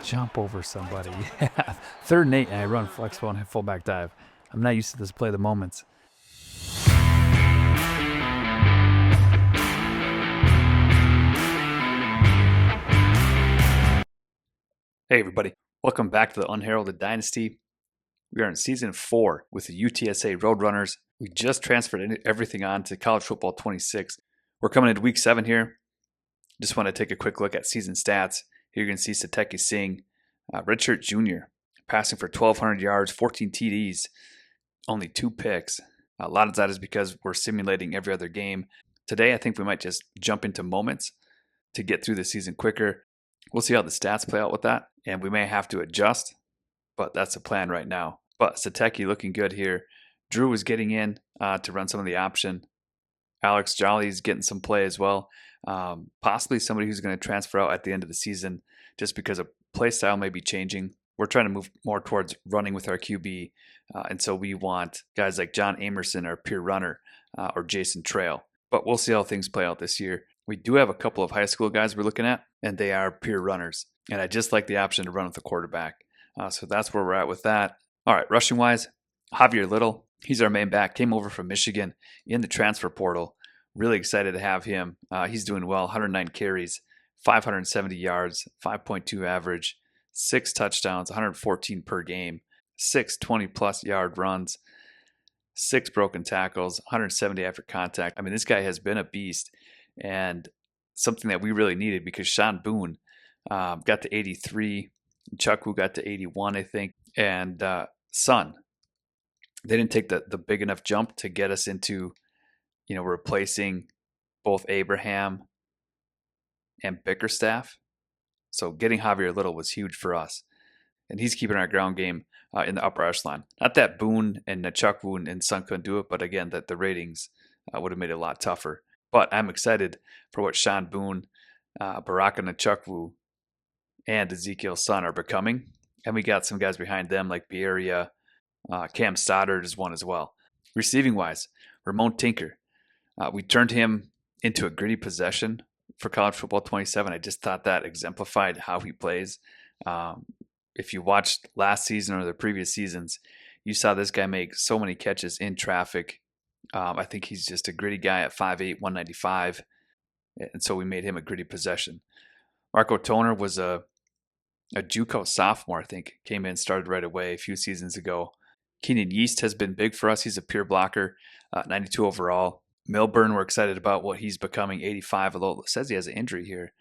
Jump over somebody. Yeah. 3rd and 8, and I run flexible and fullback dive. I'm not used to this play of the moments. Hey, everybody. Welcome back to the Unheralded Dynasty. We are in Season 4 with the UTSA Roadrunners. We just transferred everything on to College Football 26. We're coming into Week 7 here. Just want to take a quick look at season stats. Here you can see Sateki Singh, redshirt junior, passing for 1,200 yards, 14 TDs, only 2 picks. A lot of that is because we're simulating every other game. Today, I think we might just jump into moments to get through the season quicker. We'll see how the stats play out with that, and we may have to adjust, but that's the plan right now. But Sateki looking good here. Drew is getting in to run some of the option. Alex Jolly's getting some play as well. Possibly somebody who's going to transfer out at the end of the season just because a play style may be changing. We're trying to move more towards running with our QB, and so we want guys like John Amerson, our pure runner, or Jason Trail. But we'll see how things play out this year. We do have a couple of high school guys we're looking at, and they are pure runners. And I just like the option to run with the quarterback. So that's where we're at with that. All right, rushing-wise, Javier Little, he's our main back, came over from Michigan in the transfer portal. Really excited to have him. He's doing well, 109 carries, 570 yards, 5.2 average, 6 touchdowns, 114 per game, 6 20-plus yard runs, 6 broken tackles, 170 after contact. I mean, this guy has been a beast and something that we really needed because Sean Boone got to 83, Chukwu got to 81, I think, and Sun. They didn't take the big enough jump to get us into, replacing both Abraham and Bickerstaff. So getting Javier Little was huge for us. And he's keeping our ground game in the upper echelon. Not that Boone and Chukwu and Sun couldn't do it, but again, that the ratings would have made it a lot tougher. But I'm excited for what Sean Boone, Baraka Nachukwu, and Ezekiel Sun are becoming. And we got some guys behind them like Bieria. Cam Stoddard is one as well. Receiving-wise, Ramon Tinker. We turned him into a gritty possession for College Football 27. I just thought that exemplified how he plays. If you watched last season or the previous seasons, you saw this guy make so many catches in traffic. I think he's just a gritty guy at 5'8", 195. And so we made him a gritty possession. Marco Toner was a JUCO sophomore, I think. Came in, started right away a few seasons ago. Keenan Yeast has been big for us. He's a pure blocker, 92 overall. Milburn, we're excited about what he's becoming, 85, although it says he has an injury here,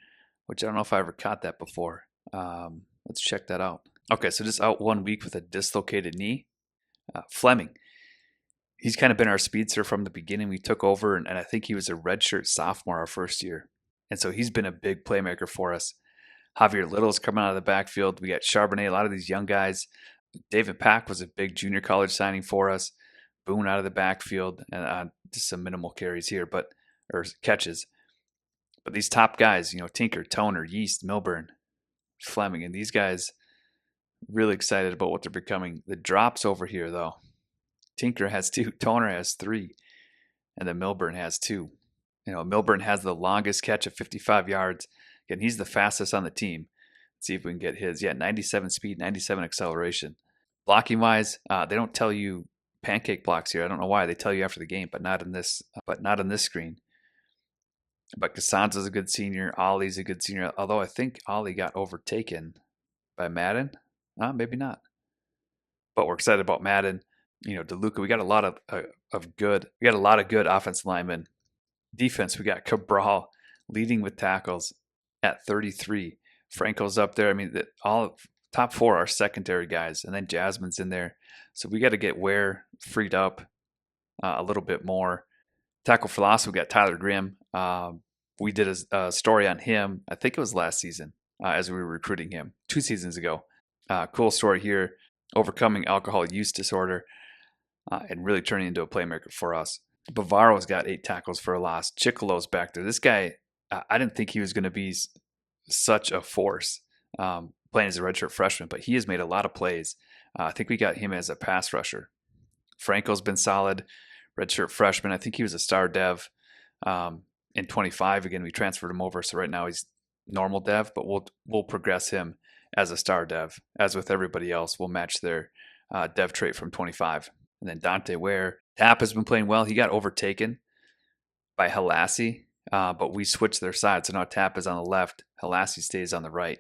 which I don't know if I ever caught that before. Let's check that out. Okay, so just out 1 week with a dislocated knee. Fleming, he's kind of been our speedster from the beginning. We took over, and I think he was a redshirt sophomore our first year. And so he's been a big playmaker for us. Javier Little's coming out of the backfield. We got Charbonnet, a lot of these young guys. David Pack was a big junior college signing for us. Boone out of the backfield, and just some minimal carries here, or catches. But these top guys, Tinker, Toner, Yeast, Milburn, Fleming, and these guys, really excited about what they're becoming. The drops over here, though. Tinker has 2, Toner has 3, and then Milburn has 2. Milburn has the longest catch of 55 yards. Again, he's the fastest on the team. Let's see if we can get his. Yeah, 97 speed, 97 acceleration. Blocking wise, they don't tell you pancake blocks here. I don't know why. They tell you after the game, but not in this. Screen. But Cassanza's a good senior. Ollie's a good senior. Although I think Ollie got overtaken by Madden. Maybe not. But we're excited about Madden. DeLuca. We got a lot of good. We got a lot of good offensive linemen. Defense. We got Cabral leading with tackles at 33. Franco's up there. I mean, all top 4 are secondary guys, and then Jasmine's in there. So we got to get Ware freed up a little bit more. Tackle philosophy, we got Tyler Grimm. We did a story on him, I think it was last season, as we were recruiting him 2 seasons ago. Cool story here, overcoming alcohol use disorder and really turning into a playmaker for us. Bavaro's got 8 tackles for a loss. Chicolo's back there. This guy, I didn't think he was going to be such a force playing as a redshirt freshman, but he has made a lot of plays. I think we got him as a pass rusher. Franco's been solid, redshirt freshman. I think he was a star dev in 25. Again, we transferred him over, so right now he's normal dev, but we'll progress him as a star dev. As with everybody else, we'll match their dev trait from 25. And then Dante Ware. Tap has been playing well. He got overtaken by Halassi, but we switched their sides. So now Tap is on the left. Halassi stays on the right.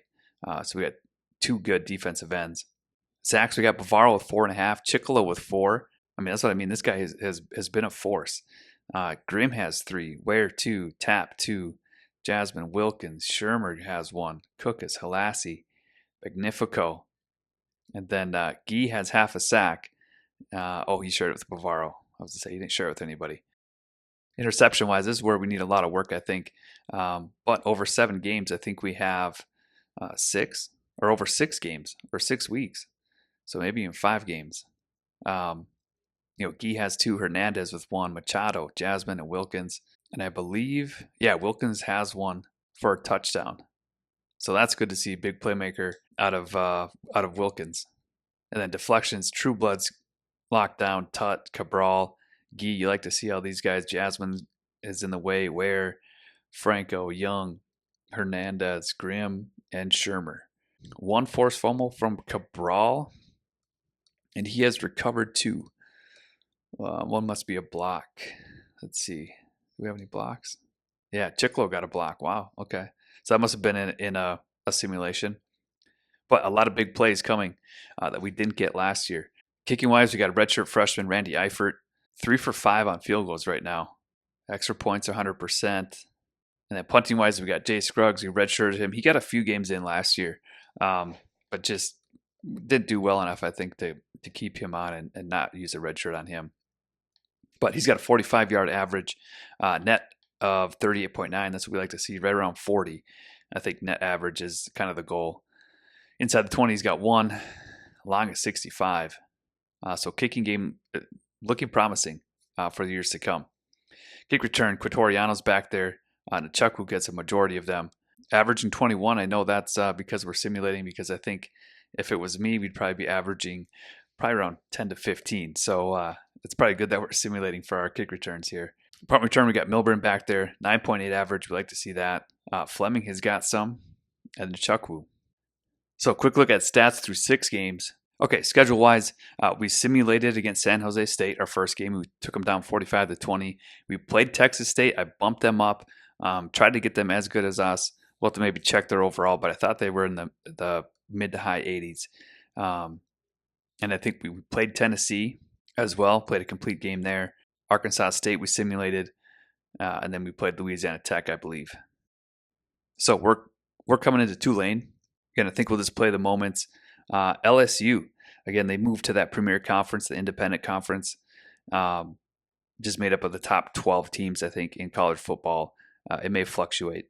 So we got two good defensive ends. Sacks, we got Bavaro with 4.5. Chicolo with 4. I mean, that's what I mean. This guy has been a force. Grimm has 3. Ware 2. Tap 2. Jasmine Wilkins. Shermer has 1. Cook is Halassi. Magnifico. And then Guy has half a sack. He shared it with Bavaro. I was going to say he didn't share it with anybody. Interception-wise, this is where we need a lot of work, I think. But over 7 games, I think we have 6 or over 6 games or 6 weeks. So maybe even 5 games. Guy has 2, Hernandez with 1, Machado, Jasmine, and Wilkins. And I believe, Wilkins has 1 for a touchdown. So that's good to see. Big playmaker out of Wilkins. And then deflections, True Bloods, lockdown, Tut, Cabral, Guy. You like to see how these guys. Jasmine is in the way. Ware, Franco, Young, Hernandez, Grimm, and Shermer. 1 forced fumble from Cabral, and he has recovered 2. 1 must be a block. Let's see. Do we have any blocks? Yeah, Chiclo got a block. Wow. Okay. So that must have been in a simulation. But a lot of big plays coming that we didn't get last year. Kicking wise, we got a redshirt freshman, Randy Eifert, 3 for 5 on field goals right now. Extra points are 100%. And then punting wise, we got Jay Scruggs. We redshirted him. He got a few games in last year, but just didn't do well enough, I think, to keep him on and not use a red shirt on him. But he's got a 45-yard average, net of 38.9. That's what we like to see, right around 40. I think net average is kind of the goal. Inside the 20, he's got 1, long at 65. So kicking game looking promising for the years to come. Kick return, Quatoriano's back there. Nachukwu gets a majority of them. Averaging 21, I know that's because we're simulating, because I think if it was me, we'd probably be averaging probably around 10 to 15. So it's probably good that we're simulating for our kick returns here. Punt return, we got Milburn back there, 9.8 average. We like to see that. Fleming has got some, and Nachukwu. So quick look at stats through 6 games. Okay, schedule-wise, we simulated against San Jose State our first game. We took them down 45-20. We played Texas State. I bumped them up, tried to get them as good as us. We'll have to maybe check their overall, but I thought they were in the mid to high 80s. And I think we played Tennessee as well, played a complete game there. Arkansas State we simulated, and then we played Louisiana Tech, I believe. So we're coming into Tulane. Again, I think we'll just play the moments. LSU, again, they moved to that Premier Conference, the independent conference, just made up of the top 12 teams, I think, in college football. It may fluctuate,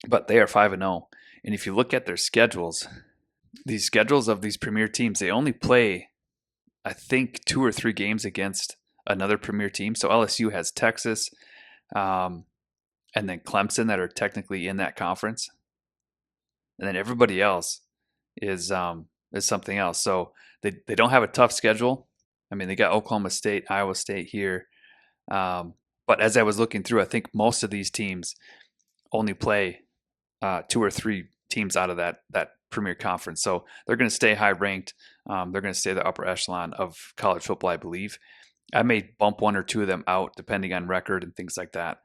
but they are 5-0. And if you look at their schedules, these schedules of these Premier teams, they only play, I think, 2 or 3 games against another Premier team. So LSU has Texas, and then Clemson that are technically in that conference. And then everybody else is something else. So they don't have a tough schedule. I mean, they got Oklahoma State, Iowa State here. But as I was looking through, I think most of these teams only play 2 or 3 teams out of that Premier Conference. So they're going to stay high ranked. They're going to stay the upper echelon of college football, I believe. I may bump 1 or 2 of them out depending on record and things like that.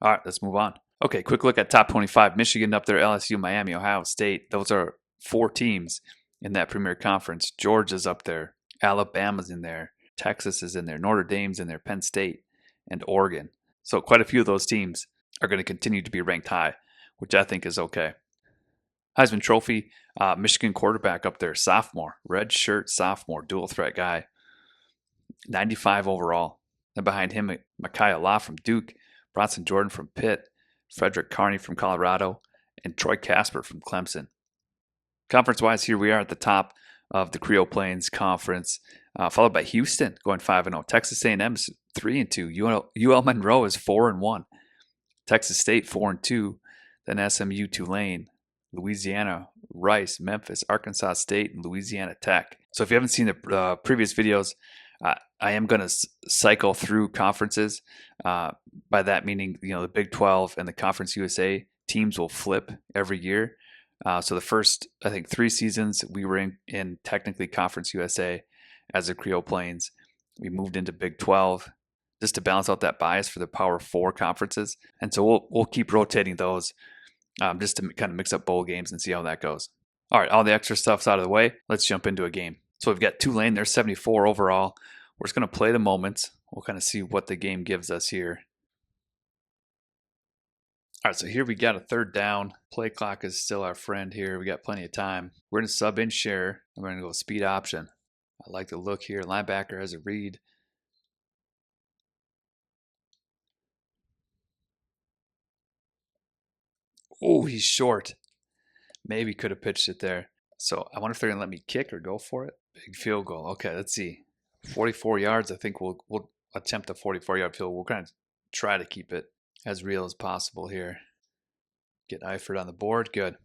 All right, let's move on. Okay, quick look at top 25. Michigan up there, LSU, Miami, Ohio State. Those are 4 teams in that Premier Conference. Georgia's up there. Alabama's in there. Texas is in there. Notre Dame's in there. Penn State and Oregon. So quite a few of those teams are going to continue to be ranked high, which I think is okay. Heisman Trophy, Michigan quarterback up there, sophomore, red shirt sophomore, dual threat guy, 95 overall. And behind him, Micaiah Law from Duke, Bronson Jordan from Pitt, Frederick Carney from Colorado, and Troy Casper from Clemson. Conference-wise, here we are at the top of the Creole Plains Conference, followed by Houston going 5-0. Texas A&M is 3-2. UL Monroe is 4-1. Texas State 4-2. Then SMU, Tulane, Louisiana, Rice, Memphis, Arkansas State, and Louisiana Tech. So if you haven't seen the previous videos, I am going to cycle through conferences. By that meaning, the Big 12 and the Conference USA teams will flip every year. So the first, I think, 3 seasons we were in technically Conference USA as the Creole Plains. We moved into Big 12 just to balance out that bias for the Power 4 conferences. And so we'll keep rotating those just to kind of mix up bowl games and see how that goes. All right, all the extra stuff's out of the way. Let's jump into a game. So we've got Tulane. They're 74 overall. We're just going to play the moments. We'll kind of see what the game gives us here. All right, so here we got a 3rd down. Play clock is still our friend here. We got plenty of time. We're going to sub in share. I'm going to go speed option. I like the look here. Linebacker has a read. Oh, he's short. Maybe could have pitched it there. So I wonder if they're going to let me kick or go for it. Big field goal. Okay, let's see. 44 yards. I think we'll attempt a 44-yard field. We'll kind of try to keep it as real as possible here. Get Eifert on the board. Good.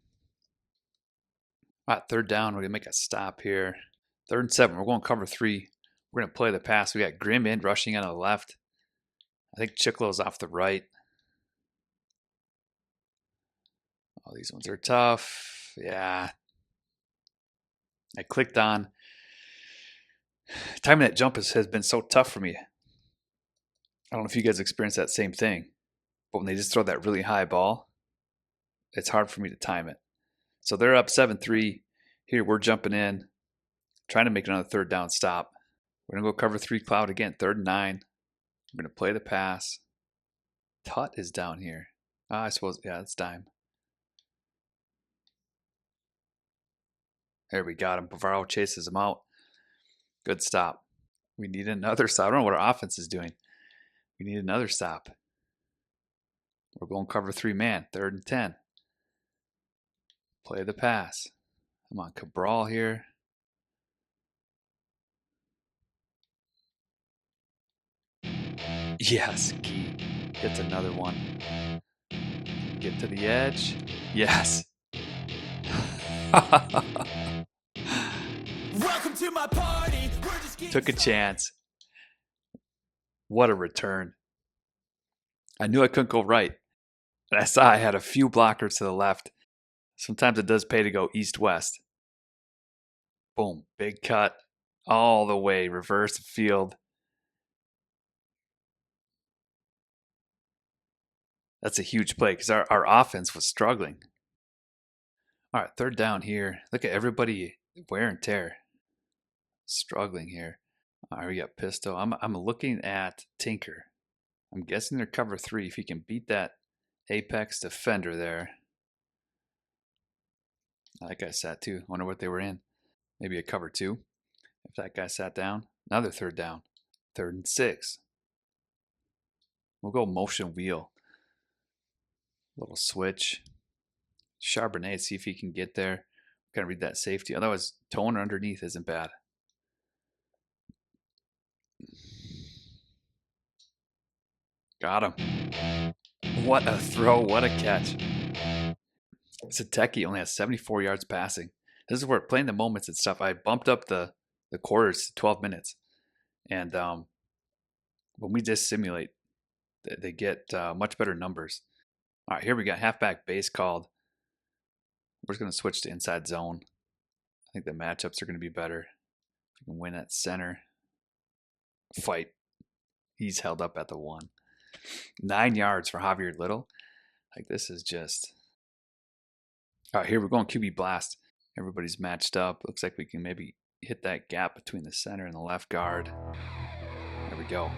All right, 3rd down. We're going to make a stop here. 3rd and 7. We're going to cover 3. We're going to play the pass. We got Grimm in, rushing on the left. I think Chicklow's off the right. Oh, these ones are tough. Yeah. I clicked on. Timing that jump has been so tough for me. I don't know if you guys experience that same thing. But when they just throw that really high ball, it's hard for me to time it. So they're up 7-3. Here we're jumping in, trying to make another 3rd down stop. We're going to go cover 3 cloud again, 3rd and 9. We're going to play the pass. Tut is down here. I suppose, yeah, it's dime. There we got him. Bavaro chases him out. Good stop. We need another stop. I don't know what our offense is doing. We need another stop. We're going cover 3 man, 3rd and 10. Play the pass. Come on, Cabral here. Yes, Key gets another one. Get to the edge. Yes. Welcome to my party. Took a chance. What a return. I knew I couldn't go right. And I saw I had a few blockers to the left. Sometimes it does pay to go east-west. Boom. Big cut. All the way. Reverse field. That's a huge play because our offense was struggling. All right, 3rd down here. Look at everybody wear and tear. Struggling here. All right, we got Pisto. I'm looking at Tinker. I'm guessing they're cover 3. If he can beat that apex defender there. That guy sat too. Wonder what they were in. Maybe a cover 2. If that guy sat down. Another 3rd down. 3rd and 6. We'll go motion wheel. Little switch. Charbonnet, see if he can get there. Gotta read that safety. Otherwise, Toner underneath isn't bad. Got him. What a throw. What a catch. Zateki only has 74 yards passing. This is where playing the moments and stuff. I bumped up the quarters to 12 minutes. And when we just simulate, they get much better numbers. All right, here we got halfback base called. We're just going to switch to inside zone. I think the matchups are going to be better. We can win at center. Fight. He's held up at the 1. 9 yards for Javier Little. Like, this is just... All right, here we're going QB blast. Everybody's matched up. Looks like we can maybe hit that gap between the center and the left guard. There we go.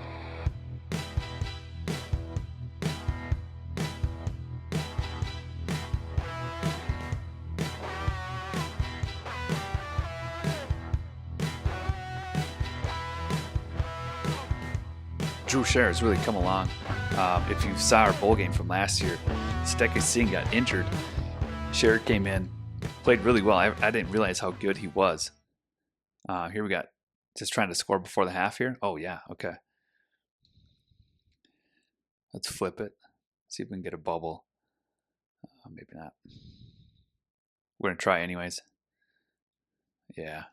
Drew Scher has really come along. If you saw our bowl game from last year, Steke Singh got injured. Scher came in, played really well. I didn't realize how good he was. Here we got just trying to score before the half here. Oh, yeah. Okay. Let's flip it. See if we can get a bubble. Maybe not. We're going to try anyways. Yeah.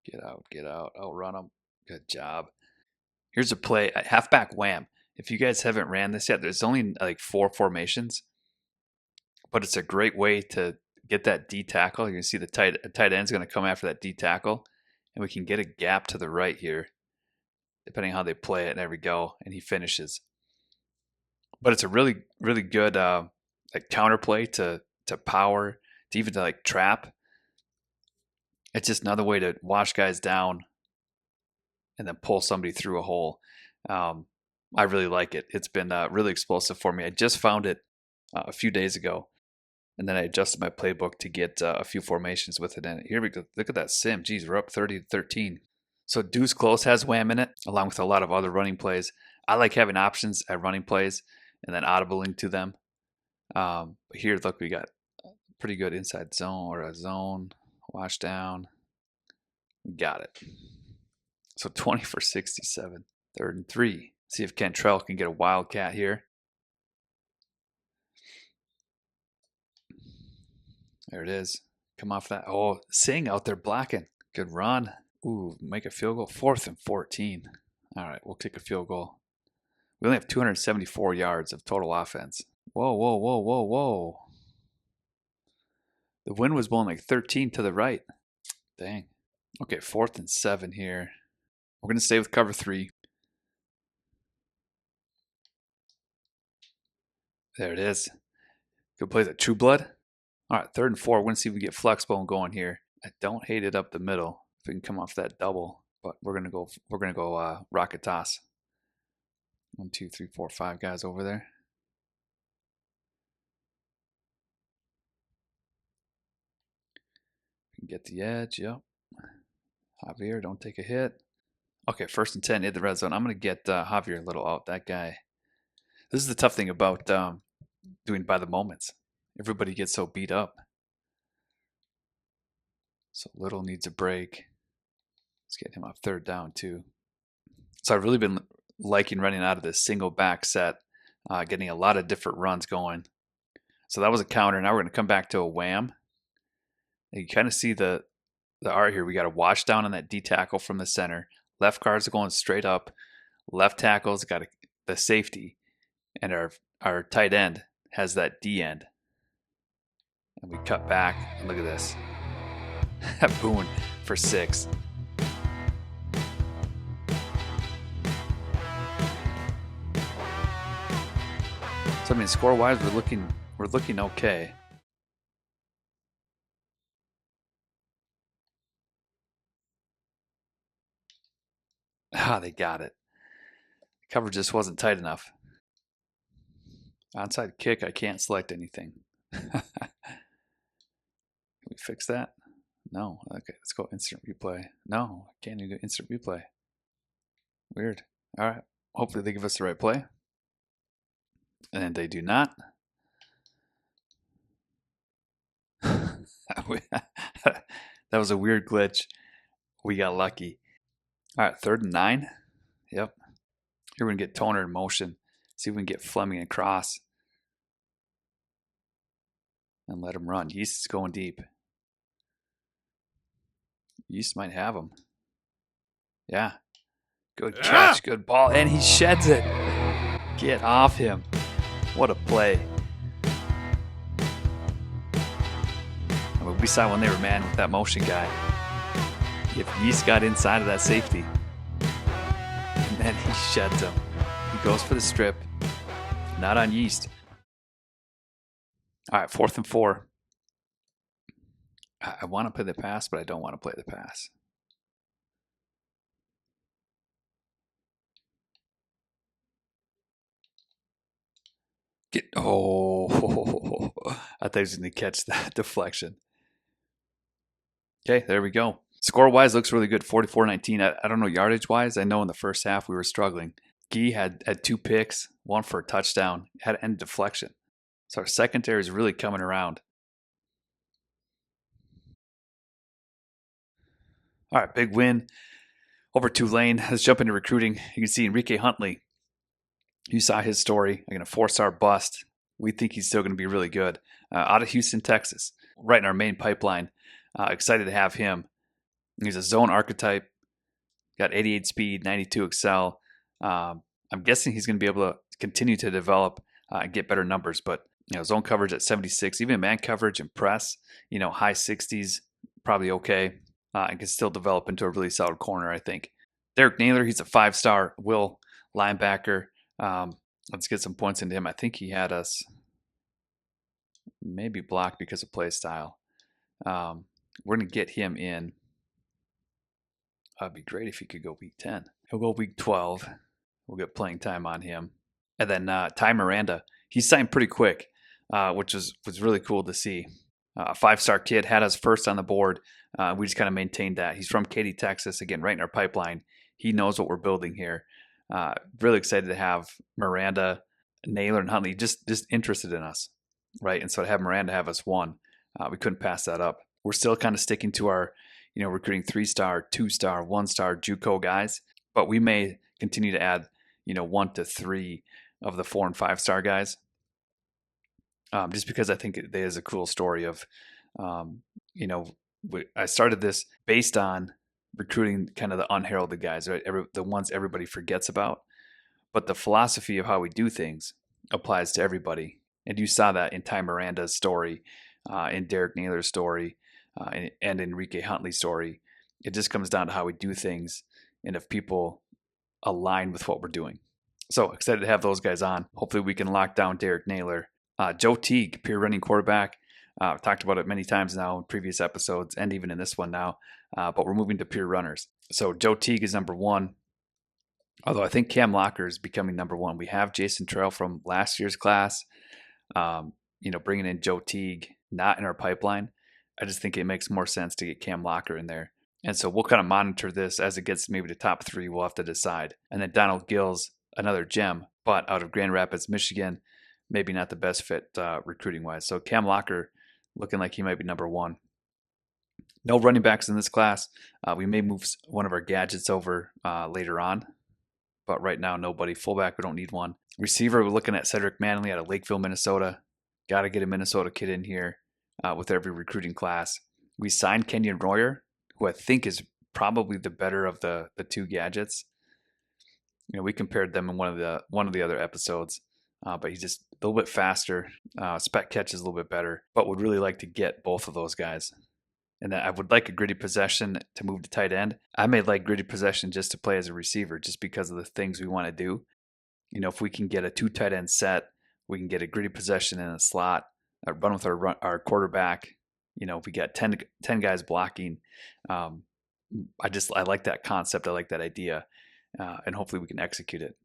Get out, get out. Outrun them. Good job. Here's a play. Halfback wham. If you guys haven't ran this yet, there's only like 4 formations. but it's a great way to get that D tackle. You can see the tight end's going to come after that D tackle, and we can get a gap to the right here, depending on how they play it. And there we go, and he finishes. But it's a really, really good like counterplay to power, to even to like trap. It's just another way to wash guys down and then pull somebody through a hole. I really like it. It's been really explosive for me. I just found it a few days ago, and then I adjusted my playbook to get a few formations with it in it. Here we go. Look at that sim. Geez, we're up 30-13. So deuce close has wham in it, along with a lot of other running plays. I like having options at running plays and then audibling to them. But here, look, we got pretty good inside zone or a zone wash down. We got it. So 20 for 67, 3rd and 3. See if Cantrell can get a wildcat here. There it is. Come off that. Oh, Singh out there blocking. Good run. Ooh, make a field goal. 4th and 14. All right, we'll kick a field goal. We only have 274 yards of total offense. Whoa, whoa, whoa, whoa, whoa. The wind was blowing like 13 to the right. Dang. Okay, 4th and 7 here. We're going to stay with cover 3. There it is. Good play. That True Blood. All right, 3rd and 4. We're going to see if we get flex-bone going here. I don't hate it up the middle. If we can come off that double, but we're gonna go rocket toss. 1, 2, 3, 4, 5 guys over there. We can get the edge. Yep. Javier, don't take a hit. Okay, 1st and 10 hit the red zone. I'm gonna get Javier a little out. That guy. This is the tough thing about doing by the moments. Everybody gets so beat up. So Little needs a break. Let's get him off 3rd down too. So I've really been liking running out of this single back set, getting a lot of different runs going. So that was a counter. Now we're going to come back to a wham. And you kind of see the art here. We got a wash down on that D tackle from the center. Left guards are going straight up. Left tackle's got the safety. And our tight end has that D end. And we cut back. And look at this. Boone for 6. So I mean, score-wise, we're looking okay. They got it. The cover just wasn't tight enough. Onside kick, I can't select anything. Can we fix that? No. Okay, let's go instant replay. No, I can't even go instant replay. Weird. All right. Hopefully they give us the right play. And they do not. That was a weird glitch. We got lucky. All right, 3rd and 9. Yep. Here we're going to get Toner in motion. See if we can get Fleming across. And let him run. Yeast is going deep. Yeast might have him. Yeah. Good catch. Good ball. And he sheds it. Get off him. What a play. I mean, we saw when they were man with that motion guy. If Yeast got inside of that safety, and then he sheds him. He goes for the strip. Not on Yeast. All right, 4th and 4. I want to play the pass, but I don't want to play the pass. Oh, I thought he was going to catch that deflection. Okay, there we go. Score-wise, looks really good, 44-19. I don't know yardage-wise. I know in the first half we were struggling. Guy had 2 picks, 1 for a touchdown, had an end deflection. So our secondary is really coming around. All right, big win over Tulane. Let's jump into recruiting. You can see Enrique Huntley. You saw his story. I'm going to 4-star bust. We think he's still going to be really good. Out of Houston, Texas, right in our main pipeline. Excited to have him. He's a zone archetype. Got 88 speed, 92 excel. I'm guessing he's going to be able to continue to develop and get better numbers. But Zone coverage at 76, even man coverage and press, high 60s, probably okay. And can still develop into a really solid corner, I think. Derek Naylor, he's a 5-star will linebacker. Let's get some points into him. I think he had us maybe blocked because of play style. We're going to get him in. That'd be great if he could go week 10. He'll go week 12. We'll get playing time on him. And then Ty Miranda, he signed pretty quick, which was really cool to see. A 5-star kid, had us first on the board. We just kind of maintained that. He's from Katy, Texas, again, right in our pipeline. He knows what we're building here. Really excited to have Miranda, Naylor, and Huntley just interested in us, right? And so to have Miranda have us 1, we couldn't pass that up. We're still kind of sticking to our, recruiting 3-star, 2-star, 1-star JUCO guys, but we may continue to add, 1 to 3 of the 4 and 5-star guys. Just because I think it is a cool story of, I started this based on recruiting kind of the unheralded guys, right? The ones everybody forgets about. But the philosophy of how we do things applies to everybody. And you saw that in Ty Miranda's story, in Derek Naylor's story, and Enrique Huntley's story. It just comes down to how we do things and if people align with what we're doing. So excited to have those guys on. Hopefully we can lock down Derek Naylor. Joe Teague, pure running quarterback. I've talked about it many times now in previous episodes and even in this one now, but we're moving to pure runners. So Joe Teague is number 1, although I think Cam Locker is becoming number 1. We have Jason Terrell from last year's class, bringing in Joe Teague, not in our pipeline. I just think it makes more sense to get Cam Locker in there. And so we'll kind of monitor this as it gets maybe to top 3. We'll have to decide. And then Donald Gills, another gem, but out of Grand Rapids, Michigan, maybe not the best fit recruiting-wise. So Cam Locker looking like he might be number 1. No running backs in this class. We may move one of our gadgets over later on, but right now nobody. Fullback, we don't need one. Receiver, we're looking at Cedric Manley out of Lakeville, Minnesota. Got to get a Minnesota kid in here with every recruiting class. We signed Kenyon Royer, who I think is probably the better of the 2 gadgets. We compared them in one of the other episodes. But he's just a little bit faster. Spec catch is a little bit better, but would really like to get both of those guys. And then I would like a gritty possession to move to tight end. I may like gritty possession just to play as a receiver, just because of the things we want to do. If we can get a 2 tight end set, we can get a gritty possession in a slot, run with our quarterback. If we got 10 guys blocking, I like that concept. I like that idea, and hopefully we can execute it.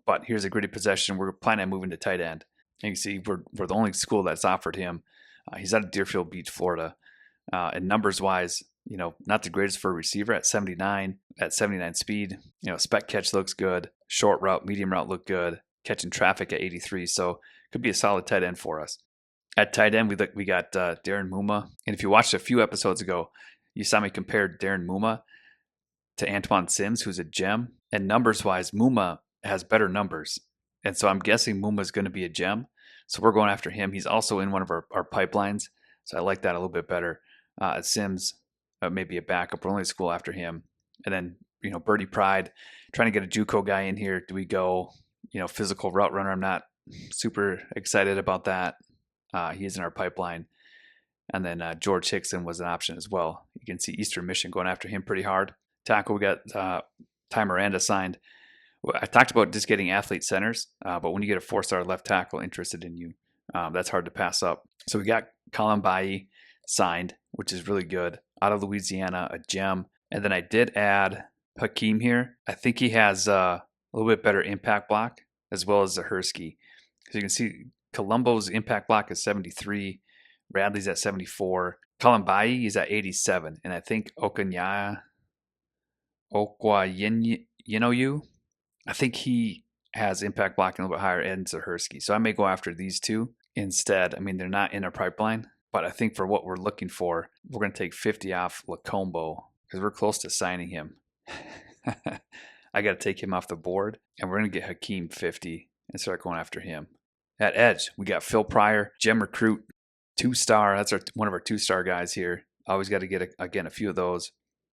But here's a gritty possession. We're planning on moving to tight end. And you can see we're the only school that's offered him. He's out of Deerfield Beach, Florida. And numbers-wise, not the greatest for a receiver at 79 speed. Spec catch looks good. Short route, medium route look good. Catching traffic at 83. So could be a solid tight end for us. At tight end, we got Darren Muma. And if you watched a few episodes ago, you saw me compare Darren Muma to Antoine Sims, who's a gem. And numbers-wise, Muma has better numbers. And so I'm guessing Muma's going to be a gem. So we're going after him. He's also in one of our pipelines. So I like that a little bit better. Sims, maybe a backup. We're only at school after him. And then, Birdie Pride, trying to get a JUCO guy in here. Do we go, physical route runner? I'm not super excited about that. He is in our pipeline. And then George Hickson was an option as well. You can see Eastern Michigan going after him pretty hard. Tackle, we got Ty Miranda signed. I talked about just getting athlete centers, but when you get a 4-star left tackle interested in you, that's hard to pass up. So we got Colin Bailly signed, which is really good. Out of Louisiana, a gem. And then I did add Hakeem here. I think he has a little bit better impact block as well as Zahersky. So you can see Colombo's impact block is 73. Radley's at 74. Colin Bailly is at 87. And I think Okwayenoyu, I think he has impact blocking a little bit higher than Zahersky. So I may go after these 2 instead. I mean, they're not in our pipeline, but I think for what we're looking for, we're going to take 50 off Lacombo because we're close to signing him. I got to take him off the board, and we're going to get Hakeem 50 and start going after him. At edge, we got Phil Pryor, gem recruit, 2-star. That's one of our 2-star guys here. Always got to get, a few of those.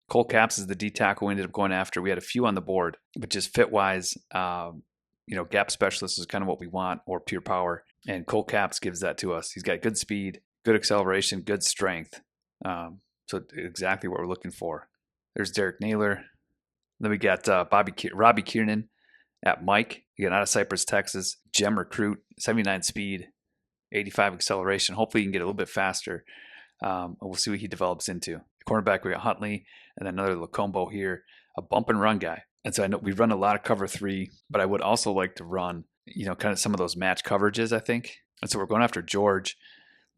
Cole Capps is the D tackle we ended up going after. We had a few on the board, but just fit-wise, gap specialist is kind of what we want, or pure power. And Cole Caps gives that to us. He's got good speed, good acceleration, good strength. So exactly what we're looking for. There's Derek Naylor. Then we got Robbie Kiernan at Mike. Again, out of Cypress, Texas. Gem recruit, 79 speed, 85 acceleration. Hopefully he can get a little bit faster. We'll see what he develops into. Cornerback, we got Huntley, and then another Lacombo here, a bump and run guy. And so I know we run a lot of cover 3, but I would also like to run, kind of some of those match coverages, I think. And so we're going after George.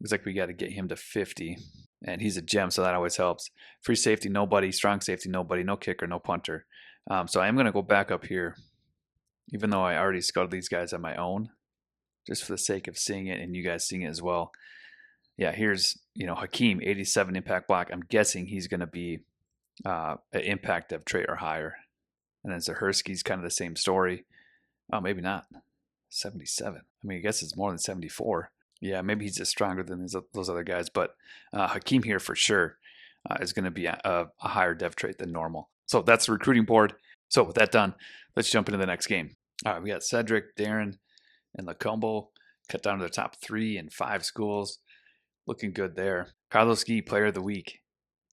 Looks like we got to get him to 50. And he's a gem, so that always helps. Free safety, nobody. Strong safety, nobody. No kicker, no punter. So I am going to go back up here, even though I already scouted these guys on my own, just for the sake of seeing it and you guys seeing it as well. Yeah, here's, Hakeem, 87 impact block. I'm guessing he's going to be an impact of trait or higher. And then Zahersky's kind of the same story. Oh, maybe not. 77. I mean, I guess it's more than 74. Yeah, maybe he's just stronger than those other guys. But Hakeem here for sure is going to be a higher dev trait than normal. So that's the recruiting board. So with that done, let's jump into the next game. All right, we got Cedric, Darren, and Lacombo cut down to the top 3 and 5 schools. Looking good there. Carlos Gee, player of the week.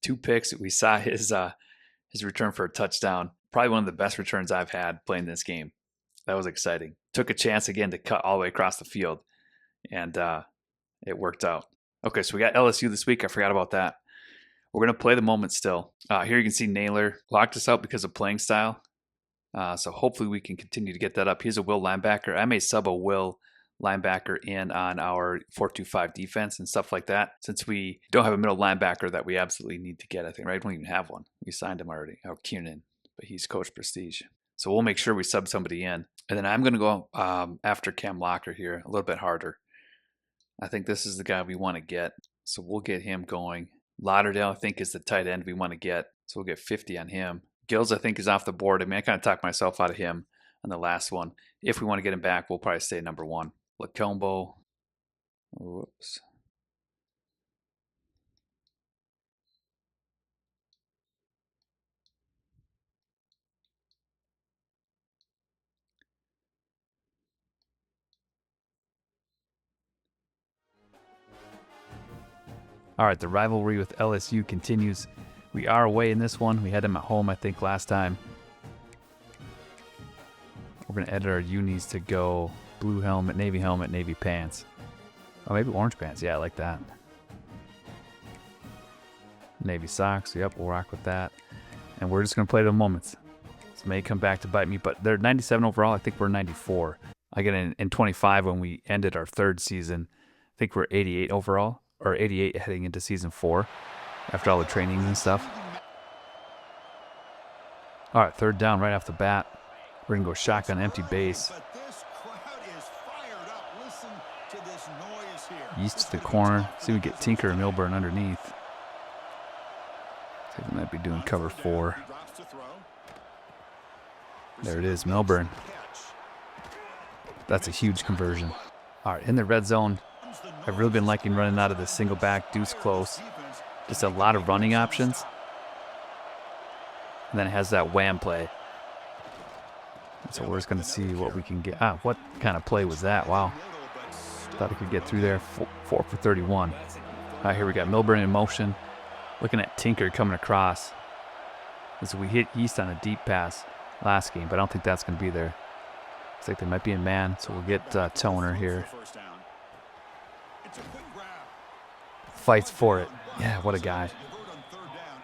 2 picks. We saw his return for a touchdown. Probably one of the best returns I've had playing this game. That was exciting. Took a chance again to cut all the way across the field, and it worked out. Okay, so we got LSU this week. I forgot about that. We're going to play the moment still. Here you can see Naylor locked us out because of playing style. So hopefully we can continue to get that up. He's a will linebacker. I may sub a will linebacker in on our 4-2-5 defense and stuff like that, since we don't have a middle linebacker that we absolutely need to get, I think, right? We don't even have one. We signed him already, Kiernan, but he's Coach Prestige. So we'll make sure we sub somebody in. And then I'm going to go after Cam Locker here a little bit harder. I think this is the guy we want to get. So we'll get him going. Lauderdale, I think, is the tight end we want to get. So we'll get 50 on him. Gills, I think, is off the board. I mean, I kind of talked myself out of him on the last one. If we want to get him back, we'll probably stay number 1. Lacombo. Whoops. All right, the rivalry with LSU continues. We are away in this one. We had them at home, I think, last time. We're going to edit our unis to go blue helmet, navy pants. Oh, maybe orange pants. Yeah, I like that. Navy socks. Yep, we'll rock with that. And we're just going to play the moments. This may come back to bite me, but they're 97 overall. I think we're 94. Again, in 25, when we ended our 3rd season, I think we're 88 overall, or 88 heading into season 4 after all the training and stuff. All right, 3rd down right off the bat. We're going to go shotgun empty base. East to the corner. See if we get Tinker and Milburn underneath. I think we might be doing cover 4. There it is, Milburn. That's a huge conversion. All right, in the red zone, I've really been liking running out of the single back, deuce close. Just a lot of running options. And then it has that wham play. So we're just going to see what we can get. What kind of play was that? Wow. Thought I could get through there. 4 for 31. All right, here we got Milburn in motion. Looking at Tinker coming across. And so we hit East on a deep pass last game, but I don't think that's going to be there. Looks like they might be in man, so we'll get Toner here. Fights for it. Yeah, what a guy.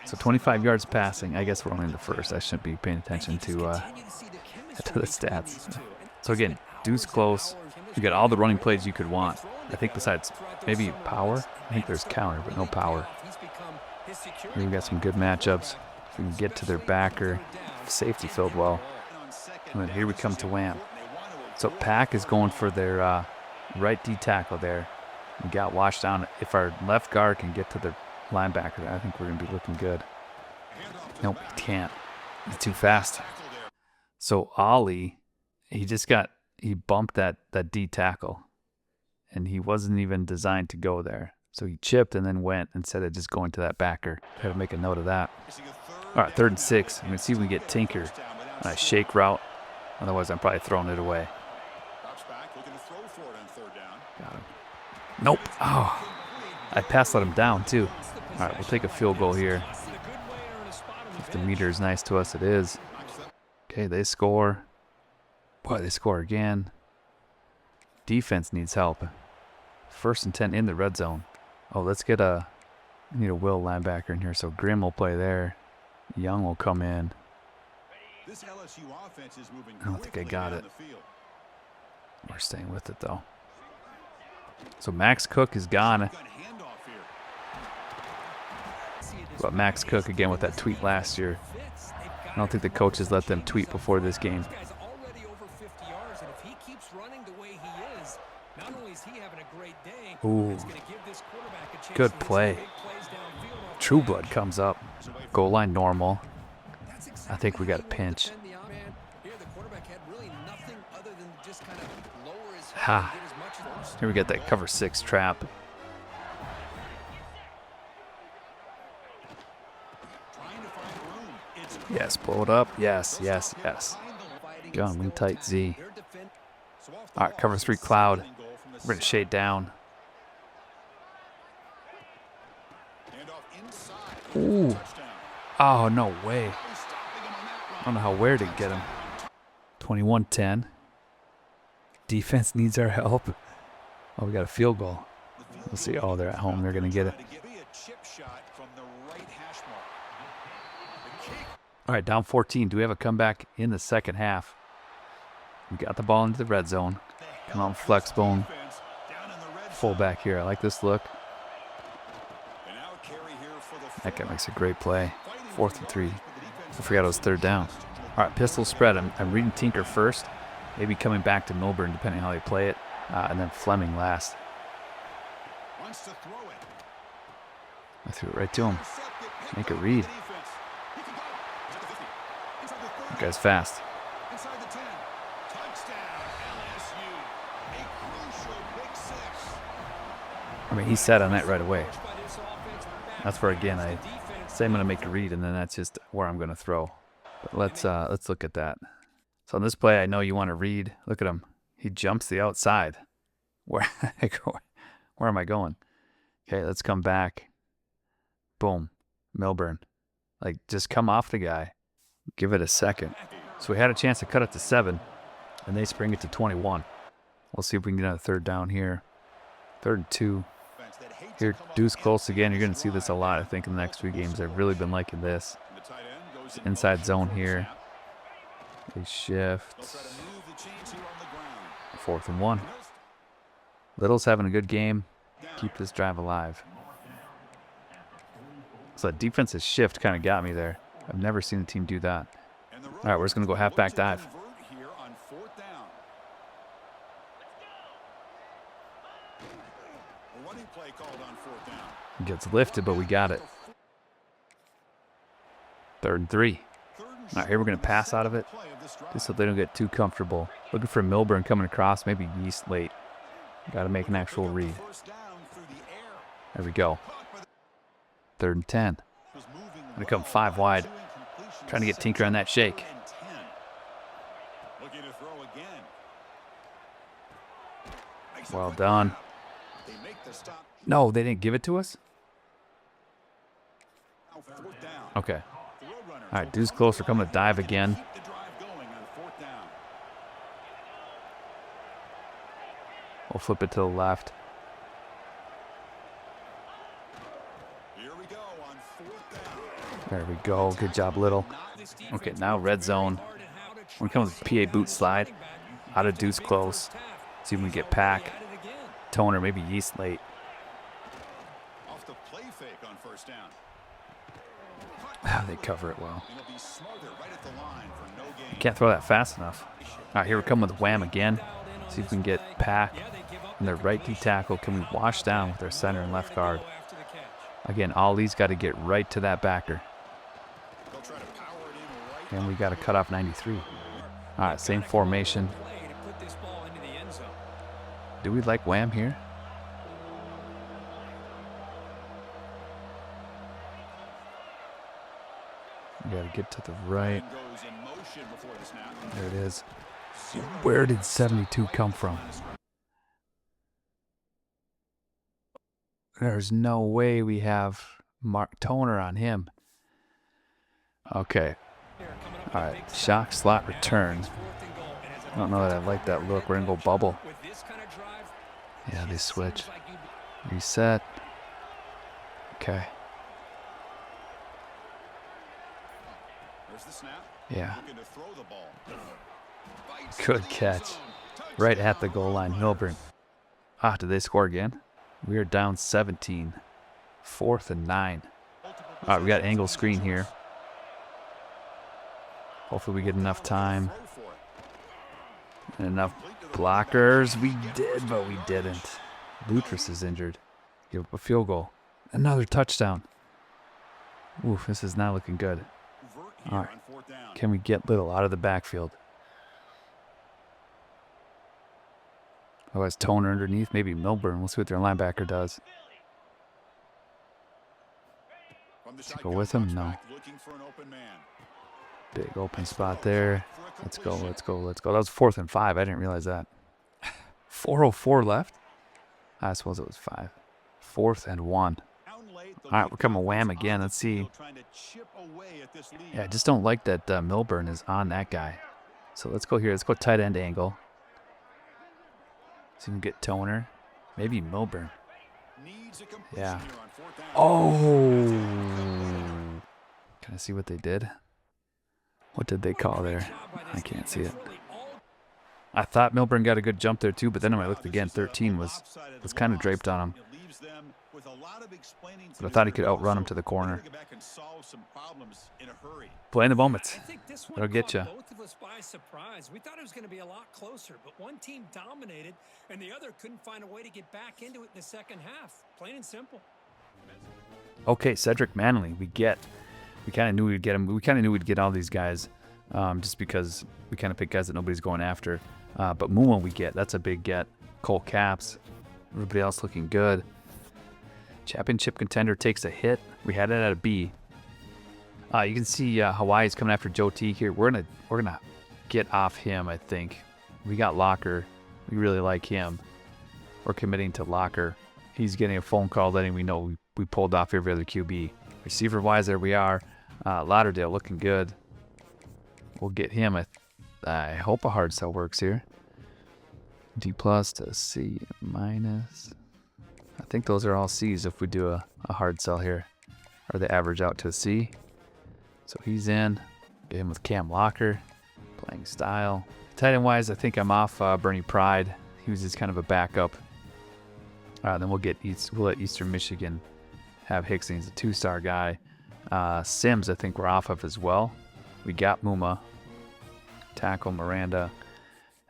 So 25 yards passing. I guess we're only in the first. I shouldn't be paying attention to the stats. So again, deuce close. You got all the running plays you could want. I think besides maybe power. I think there's counter, but no power. Here we got some good matchups. If we can get to their backer. Safety filled well. And then here we come to wham. So Pack is going for their right D tackle there. We got washed down. If our left guard can get to the linebacker, I think we're going to be looking good. Nope, he can't. He's too fast. So Ollie, he bumped that D tackle. And he wasn't even designed to go there. So he chipped and then went instead of just going to that backer. Got to make a note of that. All right, 3rd and 6. I'm going to see if we can get Tinker on a shake route. Otherwise, I'm probably throwing it away. Nope. Oh, I pass let him down too. All right, we'll take a field goal here. If the meter is nice to us, it is. Okay, they score. Boy, they score again. Defense needs help. 1st and 10 in the red zone. Oh, let's get we need a will linebacker in here. So Grimm will play there. Young will come in. I don't think I got it. We're staying with it though. So Max Cook is gone. But Max Cook again with that tweet last year. I don't think the coaches let them tweet before this game. Ooh, good play. True Blood comes up. Goal line normal. I think we got a pinch. Ha. Here we get that cover 6 trap. Yes, blow it up. Yes, yes, yes. Go on, wing tight Z. All right, cover 3 cloud. We're going to shade down. Ooh. Oh, no way. I don't know how where to get him. 21-10. Defense needs our help. Oh, we got a field goal. We'll see. Oh, they're at home. They're going to get it. All right, down 14. Do we have a comeback in the second half? We got the ball into the red zone. Come on, flex bone. Fullback here. I like this look. That guy makes a great play. 4th and 3. I forgot it was 3rd down. All right, pistol spread. I'm reading Tinker first. Maybe coming back to Milburn, depending on how they play it. And then Fleming last. I threw it right to him. Make a read. That guy's fast. I mean, he's set on that right away. That's where, again, I say I'm going to make a read, and then that's just where I'm going to throw. But let's look at that. So on this play, I know you want to read. Look at him. He jumps the outside. Where am I going? Okay, let's come back. Boom. Milburn. Like, just come off the guy. Give it a second. So we had a chance to cut it to 7, and they spring it to 21. We'll see if we can get another 3rd down here. 3rd and 2. Here, deuce close again. You're going to see this a lot, I think, in the next 3 games. I've really been liking this. It's inside zone here. They shift. 4th and 1. Little's having a good game. Keep this drive alive. So that defensive shift kind of got me there. I've never seen a team do that. All right, we're just going to go halfback dive. Gets lifted, but we got it. 3rd and 3. All right, here we're going to pass out of it, just so they don't get too comfortable. Looking for Milburn coming across, maybe Yeast late. Got to make an actual read. There we go. 3rd and 10. Going to come 5 wide. Trying to get Tinker on that shake. Well done. No, they didn't give it to us? Okay. All right, dude's closer. Coming to dive again. We'll flip it to the left. There we go. Good job, Little. Okay, now red zone. We're coming with PA boot slide. Out of deuce close. See if we can get Pack. Toner, maybe Yeast late. They cover it well. You can't throw that fast enough. All right, here we come with Wham again. See if we can get Pack and their right D tackle. Can we wash down with their center and left guard? Again, Ollie's got to get right to that backer. And we got to cut off 93. All right, same formation. Do we like Wham here? We got to get to the right. There it is. Where did 72 come from? There's no way we have Mark Toner on him. Okay. All right. Shock slot return. I don't know that I like that look. We're going to go bubble. Yeah, they switch. Reset. Okay. Yeah. Good catch. Right at the goal line, Milburn. Ah, did they score again? We are down 17. 4th and 9. All right, we got angle screen here. Hopefully we get enough time. And enough blockers. We did, but we didn't. Lutris is injured. Give up a field goal. Another touchdown. Oof, this is not looking good. All right. Can we get Little out of the backfield? Oh, has Toner underneath. Maybe Milburn. We'll see what their linebacker does. Does he go with him? No. Big open spot there. Let's go, let's go, let's go. That was 4th and 5. I didn't realize that. 4:04 left? I suppose it was 5. 4th and 1. All right, we're coming wham again. Let's see. Yeah, I just don't like that Milburn is on that guy. So let's go here. Let's go tight end angle. See if we can get Toner. Maybe Milburn. Yeah. Oh. Can I see what they did? What did they call there? I can't see it. I thought Milburn got a good jump there too, but then when I looked again, 13 was kind of draped on him. But I thought he could outrun him to the corner. Play in the moments. That'll get you. Both of us by surprise. We thought it was going to be a lot closer, but one team dominated and the other couldn't find a way to get back into it in the second half. Plain and simple. Okay, Cedric Manley, we kind of knew we'd get him. We kind of knew we'd get all these guys just because we kind of pick guys that nobody's going after. But Muma we get. That's a big get. Cole Caps. Everybody else looking good. Championship contender takes a hit. We had it at a B. You can see Hawaii's coming after Joe Teague here. We're gonna get off him, I think. We got Locker. We really like him. We're committing to Locker. He's getting a phone call letting me know we pulled off every other QB. Receiver-wise, there we are. Lauderdale looking good. We'll get him. I hope a hard sell works here. D+ to C-. I think those are all C's if we do a hard sell here. Or they average out to a C. So he's in. Get him with Cam Locker. Playing style. Tight end wise, I think I'm off Bernie Pride. He was just kind of a backup. Then we'll let Eastern Michigan have Hickson. He's a 2-star guy. Sims, I think we're off of as well. We got Muma. Tackle Miranda.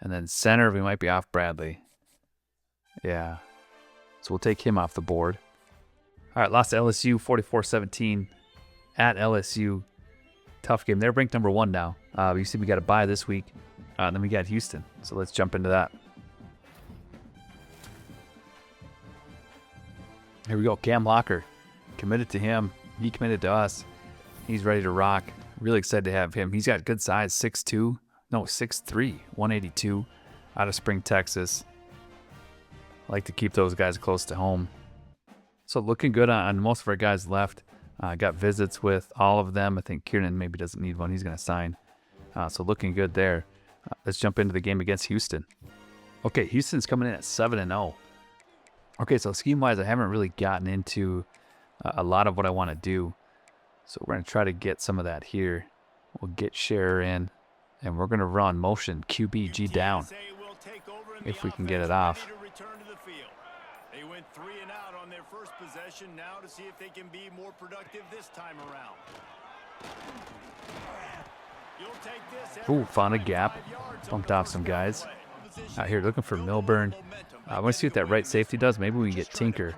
And then center, we might be off Bradley. Yeah. So we'll take him off the board. All right, lost to LSU 44-17 at LSU. Tough game. They're ranked number 1 now. You see we got a bye this week. And then we got Houston. So let's jump into that. Here we go. Cam Locker. Committed to him. He committed to us. He's ready to rock. Really excited to have him. He's got good size. 6'2". No, 6'3". 182. Out of Spring, Texas. I like to keep those guys close to home. So looking good on most of our guys left. Got visits with all of them. I think Kieran maybe doesn't need one. He's going to sign. So looking good there. Let's jump into the game against Houston. Okay, Houston's coming in at 7-0. Okay, so scheme-wise, I haven't really gotten into a lot of what I want to do. So we're going to try to get some of that here. We'll get Scherer in. And we're going to run motion QBG down. If we can get it off. They went 3 and out on their first possession now to see if they can be more productive this time around. Ooh, found a gap. Bumped off some guys. Out here looking for Milburn. I want to see what that right safety does. Maybe we can get Tinker.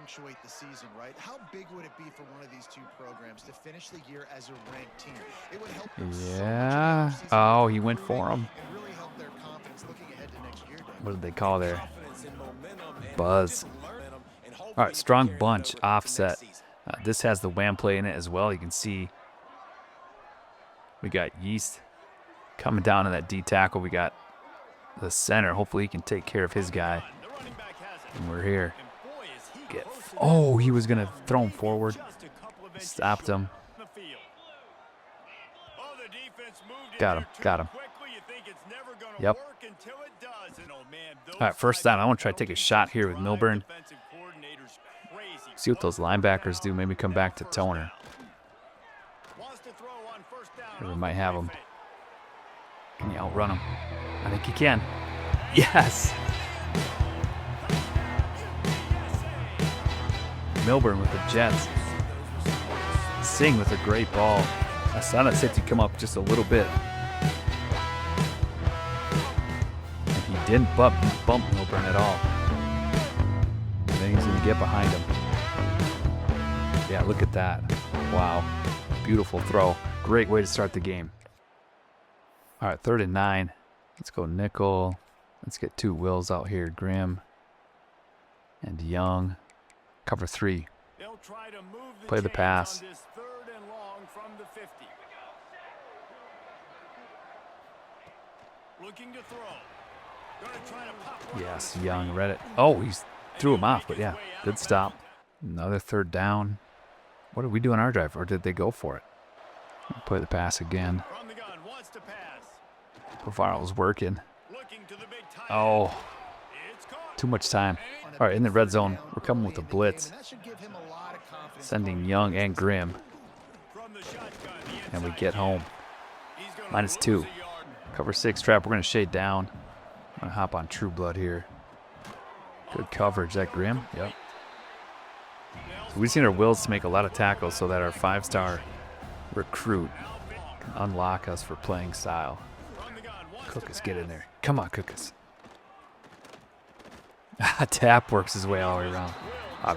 How big would it be for one of these two programs to finish the year as a ranked team? It would help Yeah. Oh, he went for him. really help their confidence looking ahead to next year. What did they call there? Buzz. All right, strong bunch offset. This has the wham play in it as well. You can see we got Yeast coming down in that D tackle. We got the center. Hopefully he can take care of his guy. And we're here. get... Oh, he was going to throw him forward. Stopped him. Got him. Got him. Yep. All right, first down. I want to try to take a shot here with Milburn. See what those linebackers do. Maybe come back to Toner. Or we might have him. Can you outrun him? I think he can. Yes! Milburn with the Jets. Singh with a great ball. I saw that safety come up just a little bit. And he didn't bump Milburn at all. And then he's going to get behind him. Yeah, look at that. Wow. Beautiful throw. Great way to start the game. All right, 3rd and 9. Let's go nickel. Let's get 2 Wills out here. Grimm and Young. Cover 3. Play the pass. Yes, Young read it. Oh, he threw him off, but yeah, good stop. Another 3rd down. What did we do on our drive, or did they go for it? Play the pass again. Pavaro working. Oh, too much time. All right, in the red zone, we're coming with a blitz. Sending Young and Grimm. And we get home. -2. Cover 6 trap. We're going to shade down. I'm going to hop on True Blood here. Good coverage. Is that Grimm? Yep. So we just need our Wills to make a lot of tackles so that our 5-star recruit can unlock us for playing style. Cookus, get in there. Come on, Cookus. Tap works his way all the way around.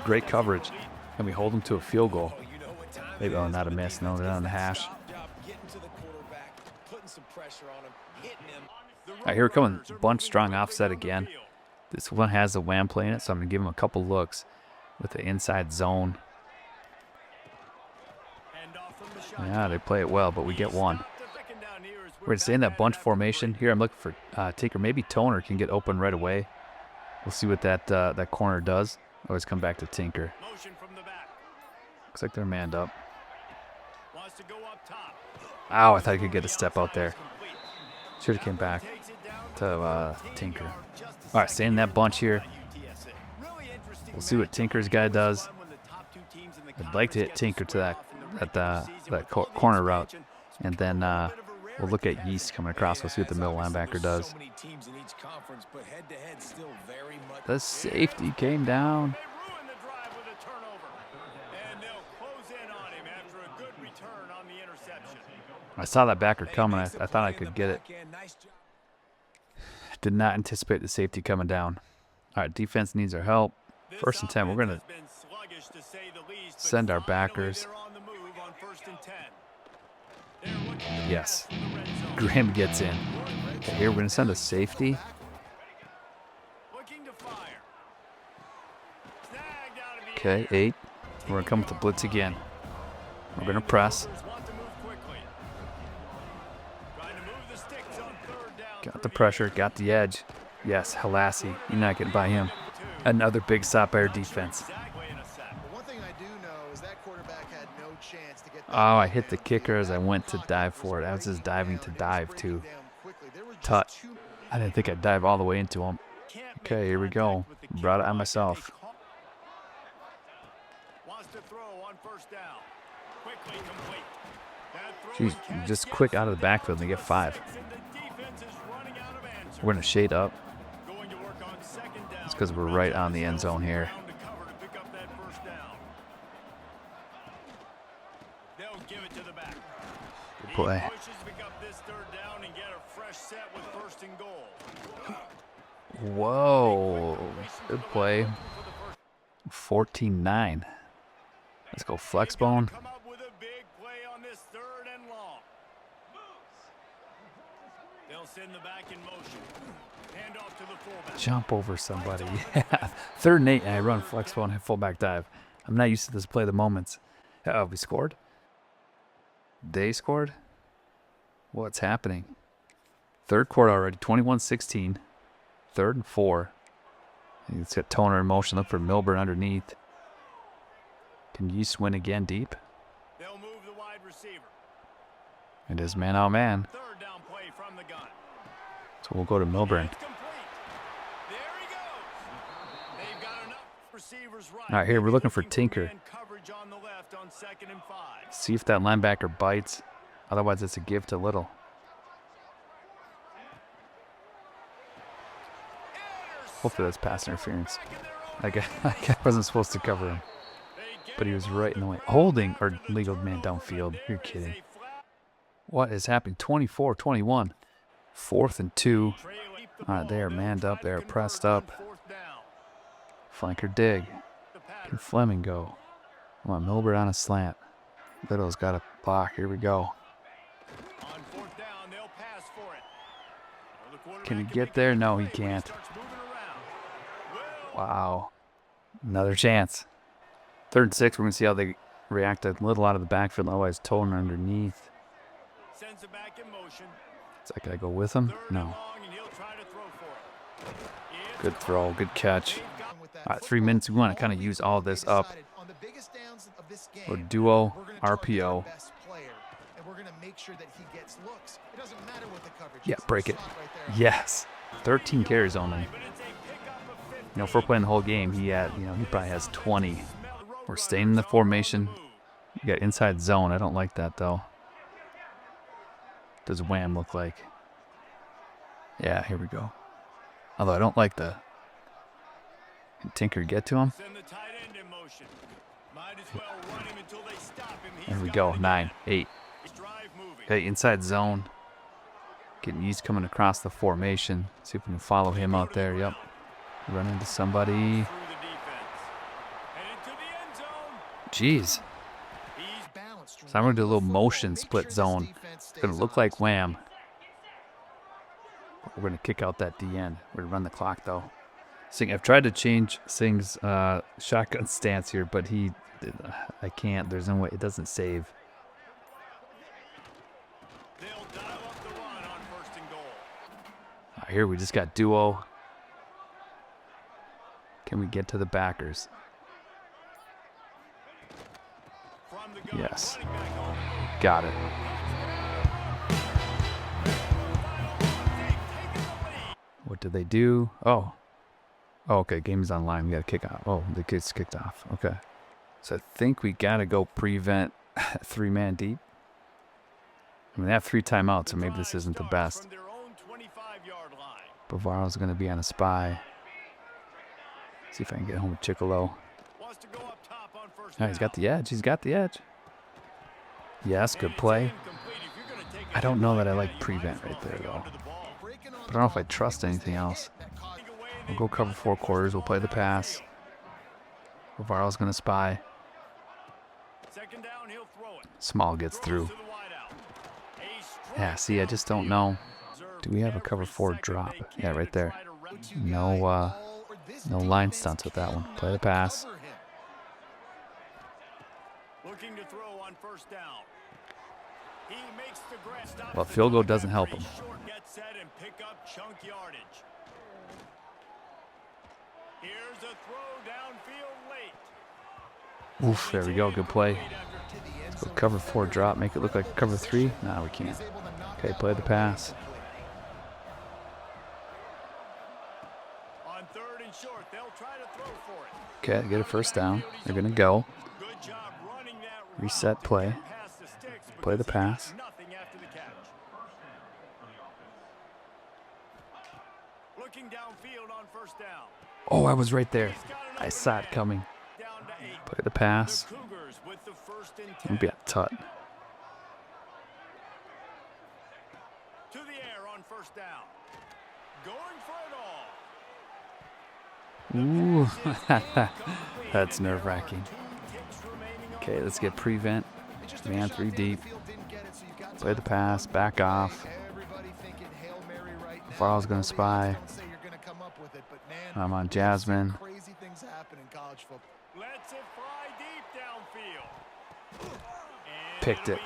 Great coverage. Can we hold him to a field goal? Maybe, oh, not a miss. No, they're on the hash. All right, here we come. Bunch strong offset again. This one has a wham play in it, so I'm going to give him a couple looks with the inside zone. Yeah, they play it well, but we get one. We're going to stay in that bunch formation. Here I'm looking for Tinker. Maybe Toner can get open right away. We'll see what that corner does. Always come back to Tinker. Looks like they're manned up. Ow, I thought I could get a step out there. Should have came back to Tinker. All right, stay in that bunch here. We'll see what Tinker's guy does. I'd like to hit Tinker to that corner route. And then we'll look at Yeast coming across. We'll see what the middle linebacker does. The safety came down. I saw that backer coming. I thought I could get it. Did not anticipate the safety coming down. All right, defense needs our help. 1st and 10. We're going to send our backers. Yes. Grimm gets in. Okay, here we're going to send a safety. Okay, 8. We're going to come with the blitz again. We're going to press. Got the pressure, got the edge. Yes, Halassi. You're not getting by him. Another big stop by our defense. Oh, I hit the kicker as I went to dive for it. I was just diving to dive, too. Tut. I didn't think I'd dive all the way into him. Okay, here we go. Brought it on myself. Jeez, just quick out of the backfield and they get 5. We're going to shade up. It's because we're right on the end zone here. Good play. Whoa. Good play. 14-9. Let's go flex bone. Jump over somebody. Yeah. 3rd and 8, and I run flex bone and fullback dive. I'm not used to this play of the moments. Oh, we scored? They scored? What's happening? 3rd quarter already. 21-16. 3rd and 4. It's got Toner in motion. Look for Milburn underneath. Can Yeast win again deep? They'll move the wide receiver. It is man oh man. Third down play from the gun. So we'll go to Milburn. It's complete. There he goes. They've got enough receivers right. All right, here we're looking for Tinker. Man coverage on the left on 2nd and 5. See if that linebacker bites. Otherwise, it's a give to Little. Hopefully that's pass interference. That guy wasn't supposed to cover him. But he was right in the way. Holding or legal man downfield. You're kidding. What is happening? 24-21. 4th and 2. All right, they are manned up. They are pressed up. Flanker dig. Can Fleming go? Come on, Milburn on a slant. Little's got a block. Here we go. Can he get there? No, he can't. Wow. Another chance. 3rd and 6. We're going to see how they react. A little out of the backfield. Otherwise, Tolan underneath. Is that going to go with him? No. Good throw. Good catch. All right, 3 minutes. We want to kind of use all this up. Or duo, RPO. Yeah, break it. Yes. 13 carries only. You know, if we're playing the whole game, he probably has 20. We're staying in the formation. You got inside zone. I don't like that, though. Does Wham look like? Yeah, here we go. Although I don't like the... Can Tinker get to him? There we go. 9, 8. Okay, inside zone. Getting Yeast coming across the formation. See if we can follow him out there. Yep. Run into somebody. Jeez. So I'm going to do a little motion split zone. It's going to look like Wham. We're going to kick out that D end. We're going to run the clock, though. I've tried to change Singh's shotgun stance here, but I can't. There's no way. It doesn't save. Here we just got duo. Can we get to the backers? Yes. Got it. What did they do? Oh, okay. Game is online. We got to kick off. Oh, the kid's kicked off. Okay. So I think we got to go prevent 3-man deep. I mean, they have 3 timeouts, so maybe this isn't the best. Bavaro's going to be on a spy. See if I can get home with Chicolo. Oh, he's got the edge. He's got the edge. Yes, good play. I don't know that I like prevent right there, though. But I don't know if I trust anything else. We'll go cover 4 quarters. We'll play the pass. Bavaro's going to spy. Small gets through. Yeah, see, I just don't know. Do we have a cover 4 drop? Yeah, right there. No line stunts with that one. Play the pass. Well, field goal doesn't help him. Oof, there we go. Good play. Let's go cover 4 drop. Make it look like cover 3. Nah, we can't. Okay, play the pass. Okay, get a first down. They're going to go. Reset play. Play the pass. Oh, I was right there. I saw it coming. Play the pass. It'll be a tut. To the air on first down. Going for it all. Ooh, that's nerve-wracking. Okay, let's get prevent. Man 3 deep. Play the pass. Back off. Farrell's going to spy. I'm on Jasmine. Picked it.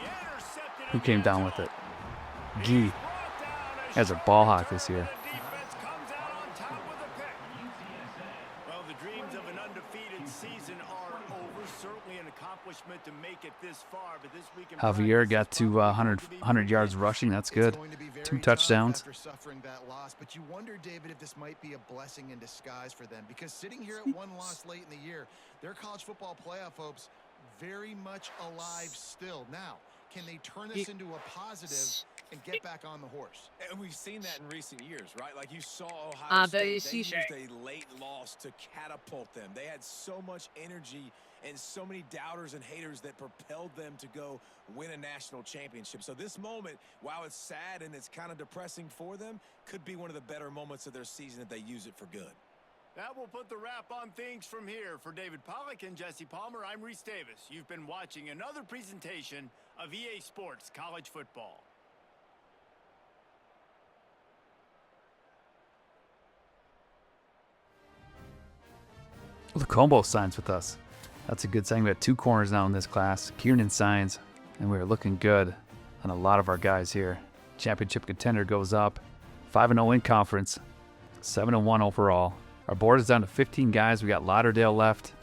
Who came down with it? Gee. Has a ball hawk this year. but this week in Javier practice, got it's to probably 100 going to be 100 yards pretty rushing. That's It's good. going to be very 2 tough touchdowns. after suffering that loss, but you wonder, David, if this might be a blessing in disguise for them, because sitting here at one loss late in the year, their college football playoff hopes very much alive still. Now, can they turn this into a positive and get back on the horse? And we've seen that in recent years, right? Like you saw Ohio State, they used a late loss to catapult them. They had so much energy and so many doubters and haters that propelled them to go win a national championship. So this moment, while it's sad and it's kind of depressing for them, could be one of the better moments of their season if they use it for good. That will put the wrap on things from here. For David Pollack and Jesse Palmer, I'm Reese Davis. You've been watching another presentation of EA Sports College Football. Lacombo signs with us. That's a good sign. We got 2 corners now in this class. Kiernan signs, and we're looking good on a lot of our guys here. Championship contender goes up. 5-0 in conference. 7-1 overall. Our board is down to 15 guys. We got Lauderdale left.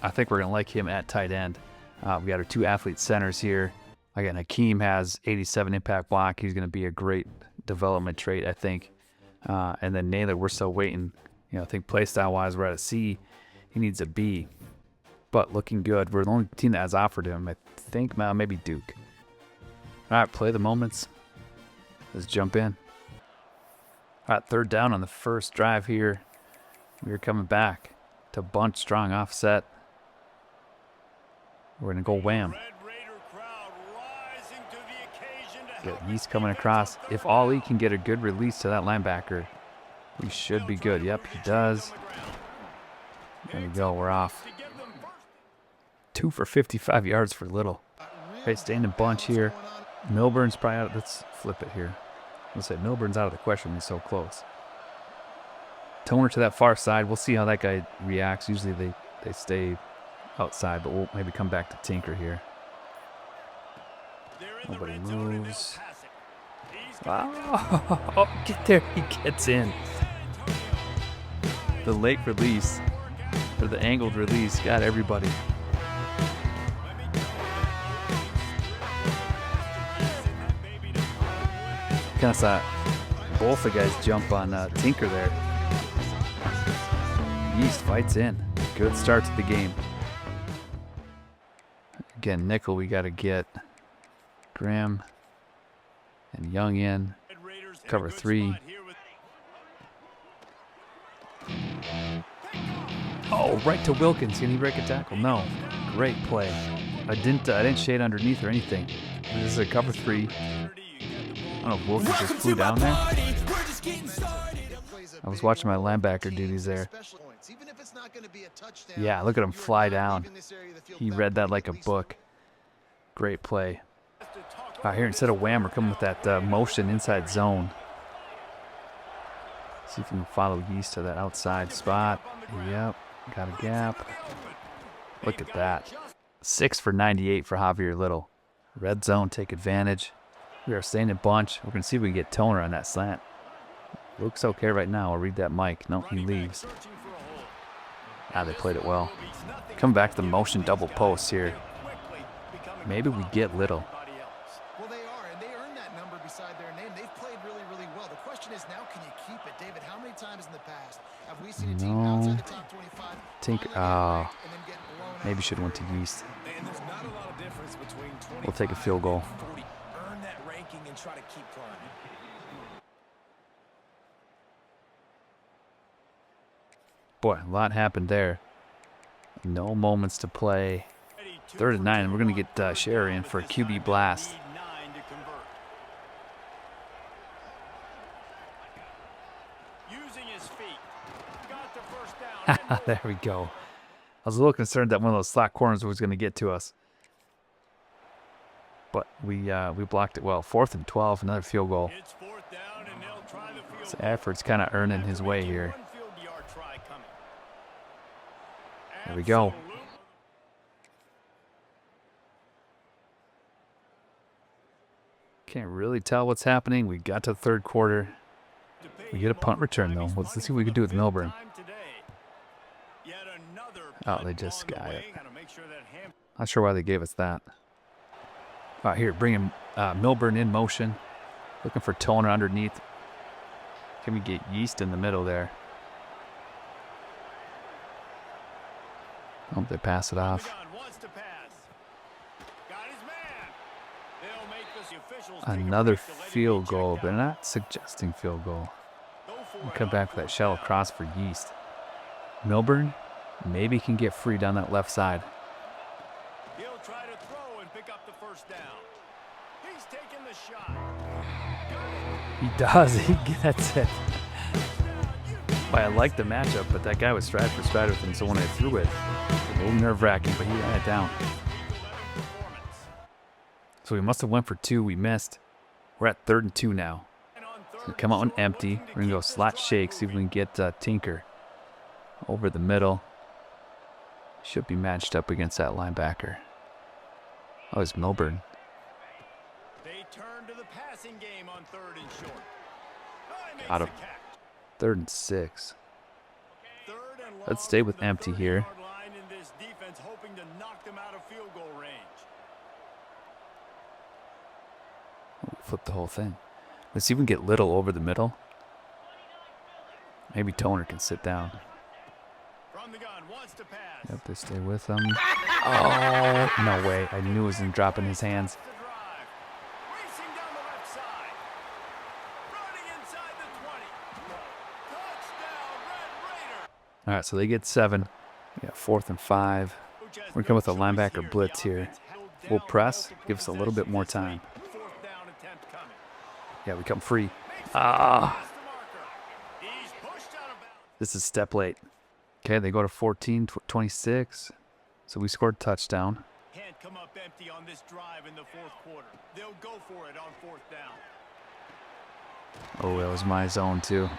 I think we're going to like him at tight end. We got our 2 athlete centers here. Again, Hakeem has 87 impact block. He's going to be a great development trait, I think. And then Naylor, we're still waiting. I think play style wise, we're at a C. He needs a B. But looking good. We're the only team that has offered him. I think maybe Duke. All right, play the moments. Let's jump in. All right, 3rd down on the first drive here. We're coming back to bunt strong offset. We're going to go wham. Get Yeast coming across. If Ollie can get a good release to that linebacker, we should be good. Yep, he does. There we go. We're off. 2 for 55 yards for Little. Okay, staying in bunch here. Milburn's probably out. Let's flip it here. Let's say Milburn's out of the question. He's so close. Toner to that far side. We'll see how that guy reacts. Usually they stay outside, but we'll maybe come back to Tinker here. Nobody moves. Oh, get there. He gets in. The late release, or the angled release, got everybody. Kind of saw both the guys jump on Tinker there. Yeast fights in. Good start to the game. Again, nickel, we got to get Graham and Young in. Cover 3. Oh, right to Wilkins. Can he break a tackle? No. Great play. I didn't shade underneath or anything. This is a cover 3. I don't know if Wilkins just flew down there. I was watching my linebacker duties there. Yeah, look at him fly down. He read that like a book. Great play. Here, instead of wham, we're coming with that motion inside zone. See if we can follow Yeast to that outside spot. Yep, got a gap. Look at that. 6 for 98 for Javier Little. Red zone, take advantage. We are staying in bunch. We're going to see if we can get Toner on that slant. Looks okay right now. I'll read that mic. No, he leaves. They played it well. Come back to the motion double post here. Maybe we get Little. Well, they are, and they earned that number beside their name. They've played really, really well. The question is now, can you keep it? David, how many times in the past have we seen a team outside the top 25? Tinker, maybe should have went to Yeast. We'll take a field goal. Earn that ranking and try to keep climbing. Boy, a lot happened there. No moments to play. 3rd and 9, and we're going to get Sherry in for a QB blast. There we go. I was a little concerned that one of those slot corners was going to get to us. But we blocked it well. 4th and 12, another field goal. So Effort's kind of earning his way here. There we go. Can't really tell what's happening. We got to the 3rd quarter. We get a punt return, though. Let's see what we can do with Milburn. Oh, they just got it. Not sure why they gave us that. All right, here, bringing Milburn in motion. Looking for Toner underneath. Can we get Yeast in the middle there? Hope they pass it off. Another field goal, but not suggesting field goal. We'll come back for that shallow cross for Yeast. Milburn maybe can get free down that left side. He'll try to throw and pick up the first down. He's taking the shot. He does. He gets it. Well, I like the matchup, but that guy was stride for stride with him, so when I threw it, a little nerve-wracking, but he ran it down. So we must have went for 2. We missed. We're at 3rd and 2 now. So we come out and empty. We're going to go slot shake, see if we can get Tinker over the middle. Should be matched up against that linebacker. Oh, it's Milburn. They turn to the passing game on 3rd and short. Got him. 3rd and 6. Let's stay with empty here. Flip the whole thing. Let's see if we can get Little over the middle. Maybe Toner can sit down. Yep, they stay with him. Oh, no way. I knew it was in dropping his hands. All right, so they get 7. Yeah, 4th and 5. We're coming with a linebacker blitz here. We'll press, give us a little bit more time. Yeah, we come free. This is step late. Okay, they go to 14-26. So we scored a touchdown. Can't come up empty on this drive in the 4th quarter. They'll go for it on 4th down. Oh, it was my zone too.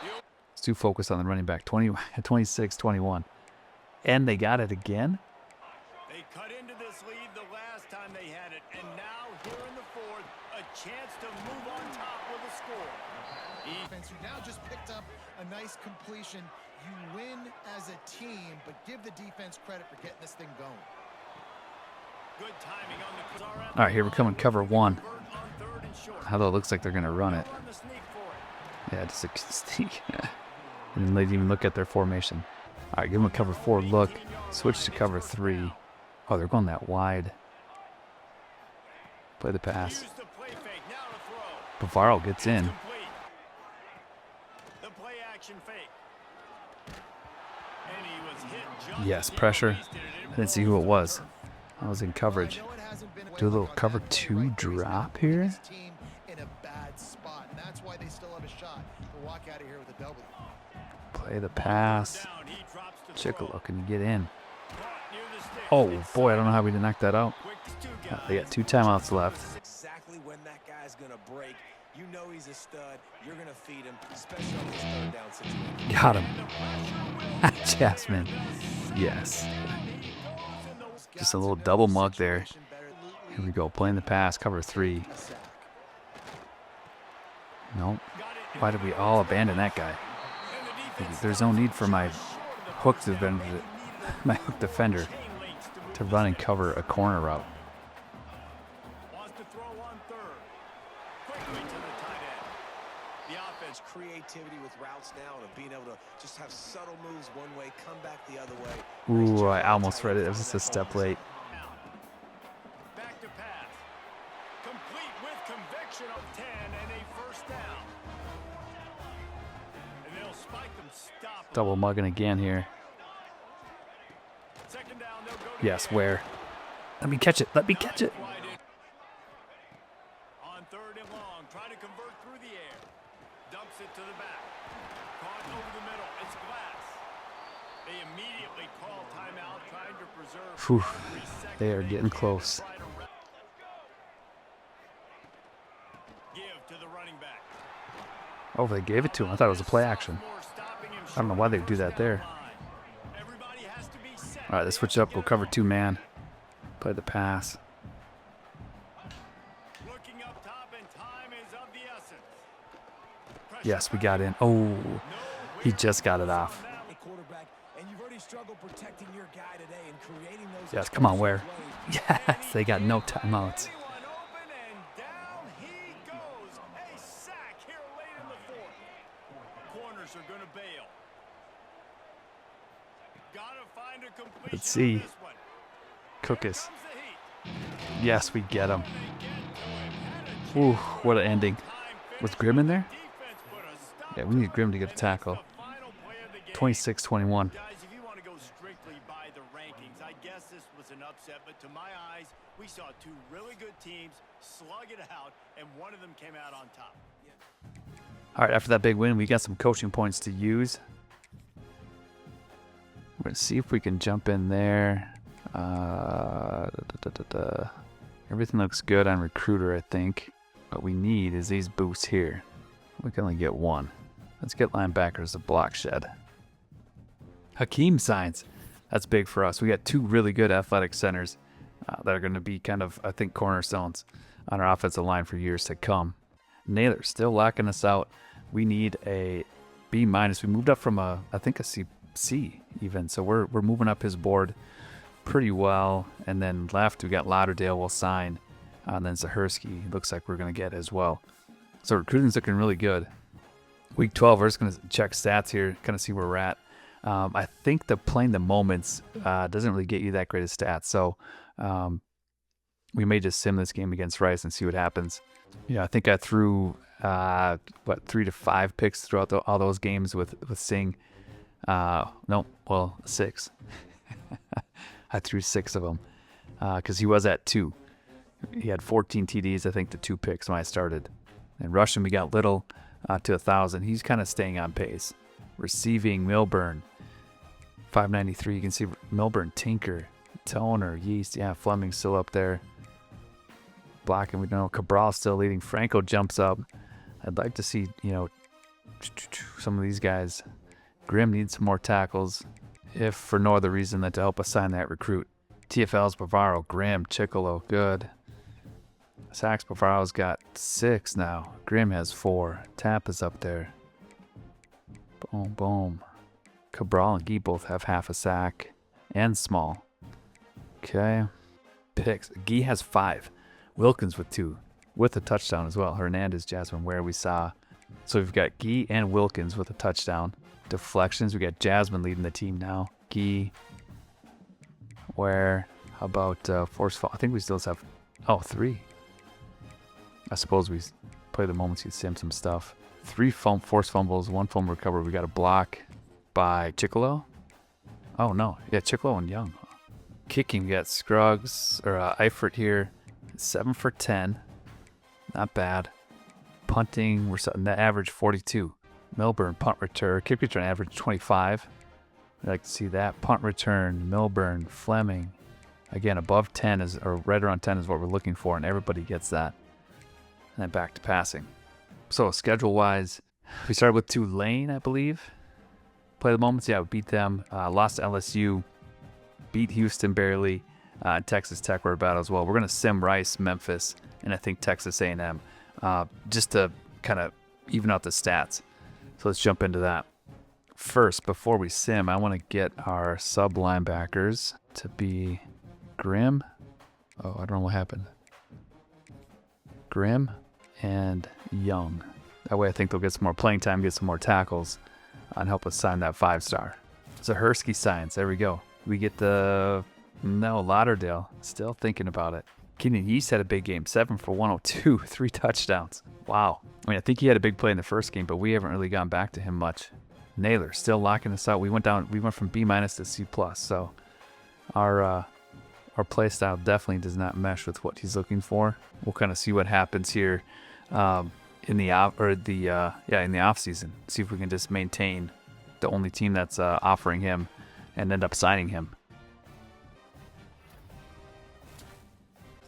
It's too focused on the running back. 26-21. And they got it again? They cut into this lead the last time they had it. And now, here in the 4th, a chance to move on top with a score. Defense, you now just picked up a nice completion. You win as a team, but give the defense credit for getting this thing going. Good timing on the All right, here we're coming cover 1. Although it looks like they're going to run it. Yeah, just a sneak. And they didn't even look at their formation. All right, give them a cover 4 look. Switch to cover 3. Oh, they're going that wide. Play the pass. Bavaro gets in. Yes, pressure. I didn't see who it was. I was in coverage. Do a little cover 2 drop here. Play the pass. Chickalo, can you get in? Oh boy, I don't know how we didn't knock that out. They got 2 timeouts left. Exactly when that guy's gonna break. You know he's a stud. You're gonna feed him, especially on this 3rd down situation. Got him. Jasmine. Yes. Just a little double mug there. Here we go, playing the pass, cover 3. Nope. Why did we all abandon that guy? There's no need for my hook defender to run and cover a corner route. Creativity with routes now and being able to just have subtle moves one way, come back the other way. Ooh, I almost read it. It was just a step late. Back to pass. Complete with conviction of 10 and a 1st down. And they'll spike them, stop them. Double mugging again here. 2nd down, they'll go to yes, where? Let me catch it. Let me catch it. On 3rd and long, try to convert through the air. Dumps it to the back. Caught over the middle. It's Glass. They immediately call timeout, trying to preserve. Whew. They are getting close. Give to the running back. Oh, they gave it to him. I thought it was a play action. I don't know why they do that there. All right, let's switch up. We'll cover 2 man. Play the pass. Yes, we got in. Oh, he just got it off. Yes, come on, where? Yes, they got no timeouts. Let's see. Cook us. Yes, we get him. Ooh, what an ending. Was Grimm in there? Yeah, we need Grimm to get a tackle. 26-21. Guys, if you want to go strictly by the rankings, I guess this was an upset, but to my eyes, we saw two really good teams slug it out, and one of them came out on top. All right, after that big win, we got some coaching points to use. We're going to see if we can jump in there. Everything looks good on recruiter, I think. What we need is these boosts here. We can only get one. Let's get linebackers a block shed. Hakeem signs. That's big for us. We got two really good athletic centers that are going to be kind of, I think, cornerstones on our offensive line for years to come. Naylor still locking us out. We need a B-. We moved up from I think a C even. So we're moving up his board pretty well. And then left, we got Lauderdale will sign. And then Zahersky looks like we're going to get as well. So recruiting's looking really good. Week 12, we're just going to check stats here, kind of see where we're at. I think playing the moments doesn't really get you that great of stats. So we may just sim this game against Rice and see what happens. Yeah, I think I threw, 3 to 5 picks throughout all those games with Singh. 6. I threw 6 of them because he was at 2. He had 14 TDs, I think, to 2 picks when I started. And rushing, we got Little to 1,000. He's kind of staying on pace. Receiving, Milburn, 593. You can see Milburn, Tinker, Toner, Yeast. Yeah, Fleming's still up there. Blocking, we know Cabral still leading. Franco jumps up. I'd like to see, some of these guys. Grimm needs some more tackles, if for no other reason than to help us sign that recruit. TFL's Bavaro, Grimm, Chicolo, good. Sacks Bavaro's got 6 now. Grimm has 4. Tap is up there. Boom, boom. Cabral and Gee both have half a sack and small. Okay. Picks. Gee has 5. Wilkins with 2, with a touchdown as well. Hernandez, Jasmine Ware we saw. So we've got Gee and Wilkins with a touchdown. Deflections, we got Jasmine leading the team now. Gee, Ware. How about force fall? I think we still have 3. I suppose we play the moments you sim some stuff. 3 forced fumbles, 1 fumble recovery. We got a block by Chicolo. Oh no, yeah, Chicolo and Young. Kicking, we got Scruggs or Eifert here, 7 for 10, not bad. Punting, we're setting that average 42. Milburn punt return, kick return average 25. I'd like to see that. Punt return, Milburn, Fleming. Again, above 10 is, or right around 10 is what we're looking for, and everybody gets that. And then back to passing. So schedule-wise, we started with Tulane, I believe. Play the moments, yeah, we beat them. Lost to LSU, beat Houston barely. Texas Tech were a battle as well. We're going to sim Rice, Memphis, and I think Texas A&M, just to kind of even out the stats. So let's jump into that. First, before we sim, I want to get our sub linebackers to be Grimm. Oh, I don't know what happened. Grimm and Young. That way I think they'll get some more playing time, get some more tackles, and help us sign that 5-star. Zahersky signs. There we go. We get Lauderdale. Still thinking about it. Kenyon Yeast had a big game. 7 for 102. 3 touchdowns. Wow. I mean, I think he had a big play in the first game, but we haven't really gone back to him much. Naylor still locking us out. We went from B- to C+. So our play style definitely does not mesh with what he's looking for. We'll kind of see what happens here in the off season. See if we can just maintain the only team that's offering him and end up signing him.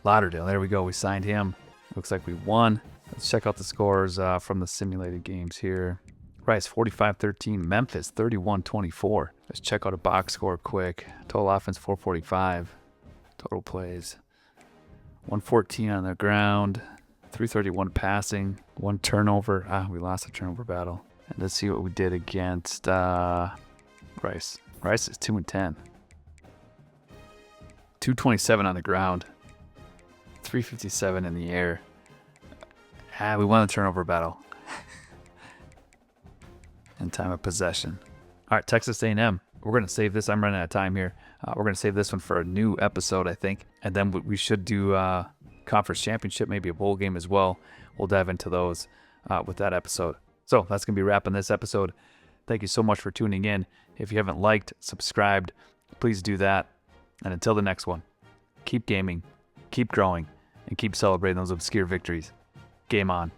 Lauderdale, there we go. We signed him. Looks like we won. Let's check out the scores from the simulated games here. Rice 45-13, Memphis 31-24. Let's check out a box score quick. Total offense 445. Total plays 114 on the ground, 331 passing, 1 turnover. We lost the turnover battle. And let's see what we did against Rice. Rice is 2-10. 227 on the ground, 357 in the air. We won the turnover battle. And time of possession. All right, Texas A&M. We're going to save this. I'm running out of time here. We're going to save this one for a new episode, I think. And then we should do conference championship, maybe a bowl game as well. We'll dive into those with that episode. So that's going to be wrapping this episode. Thank you so much for tuning in. If you haven't liked, subscribed, please do that. And until the next one, keep gaming, keep growing, and keep celebrating those obscure victories. Game on.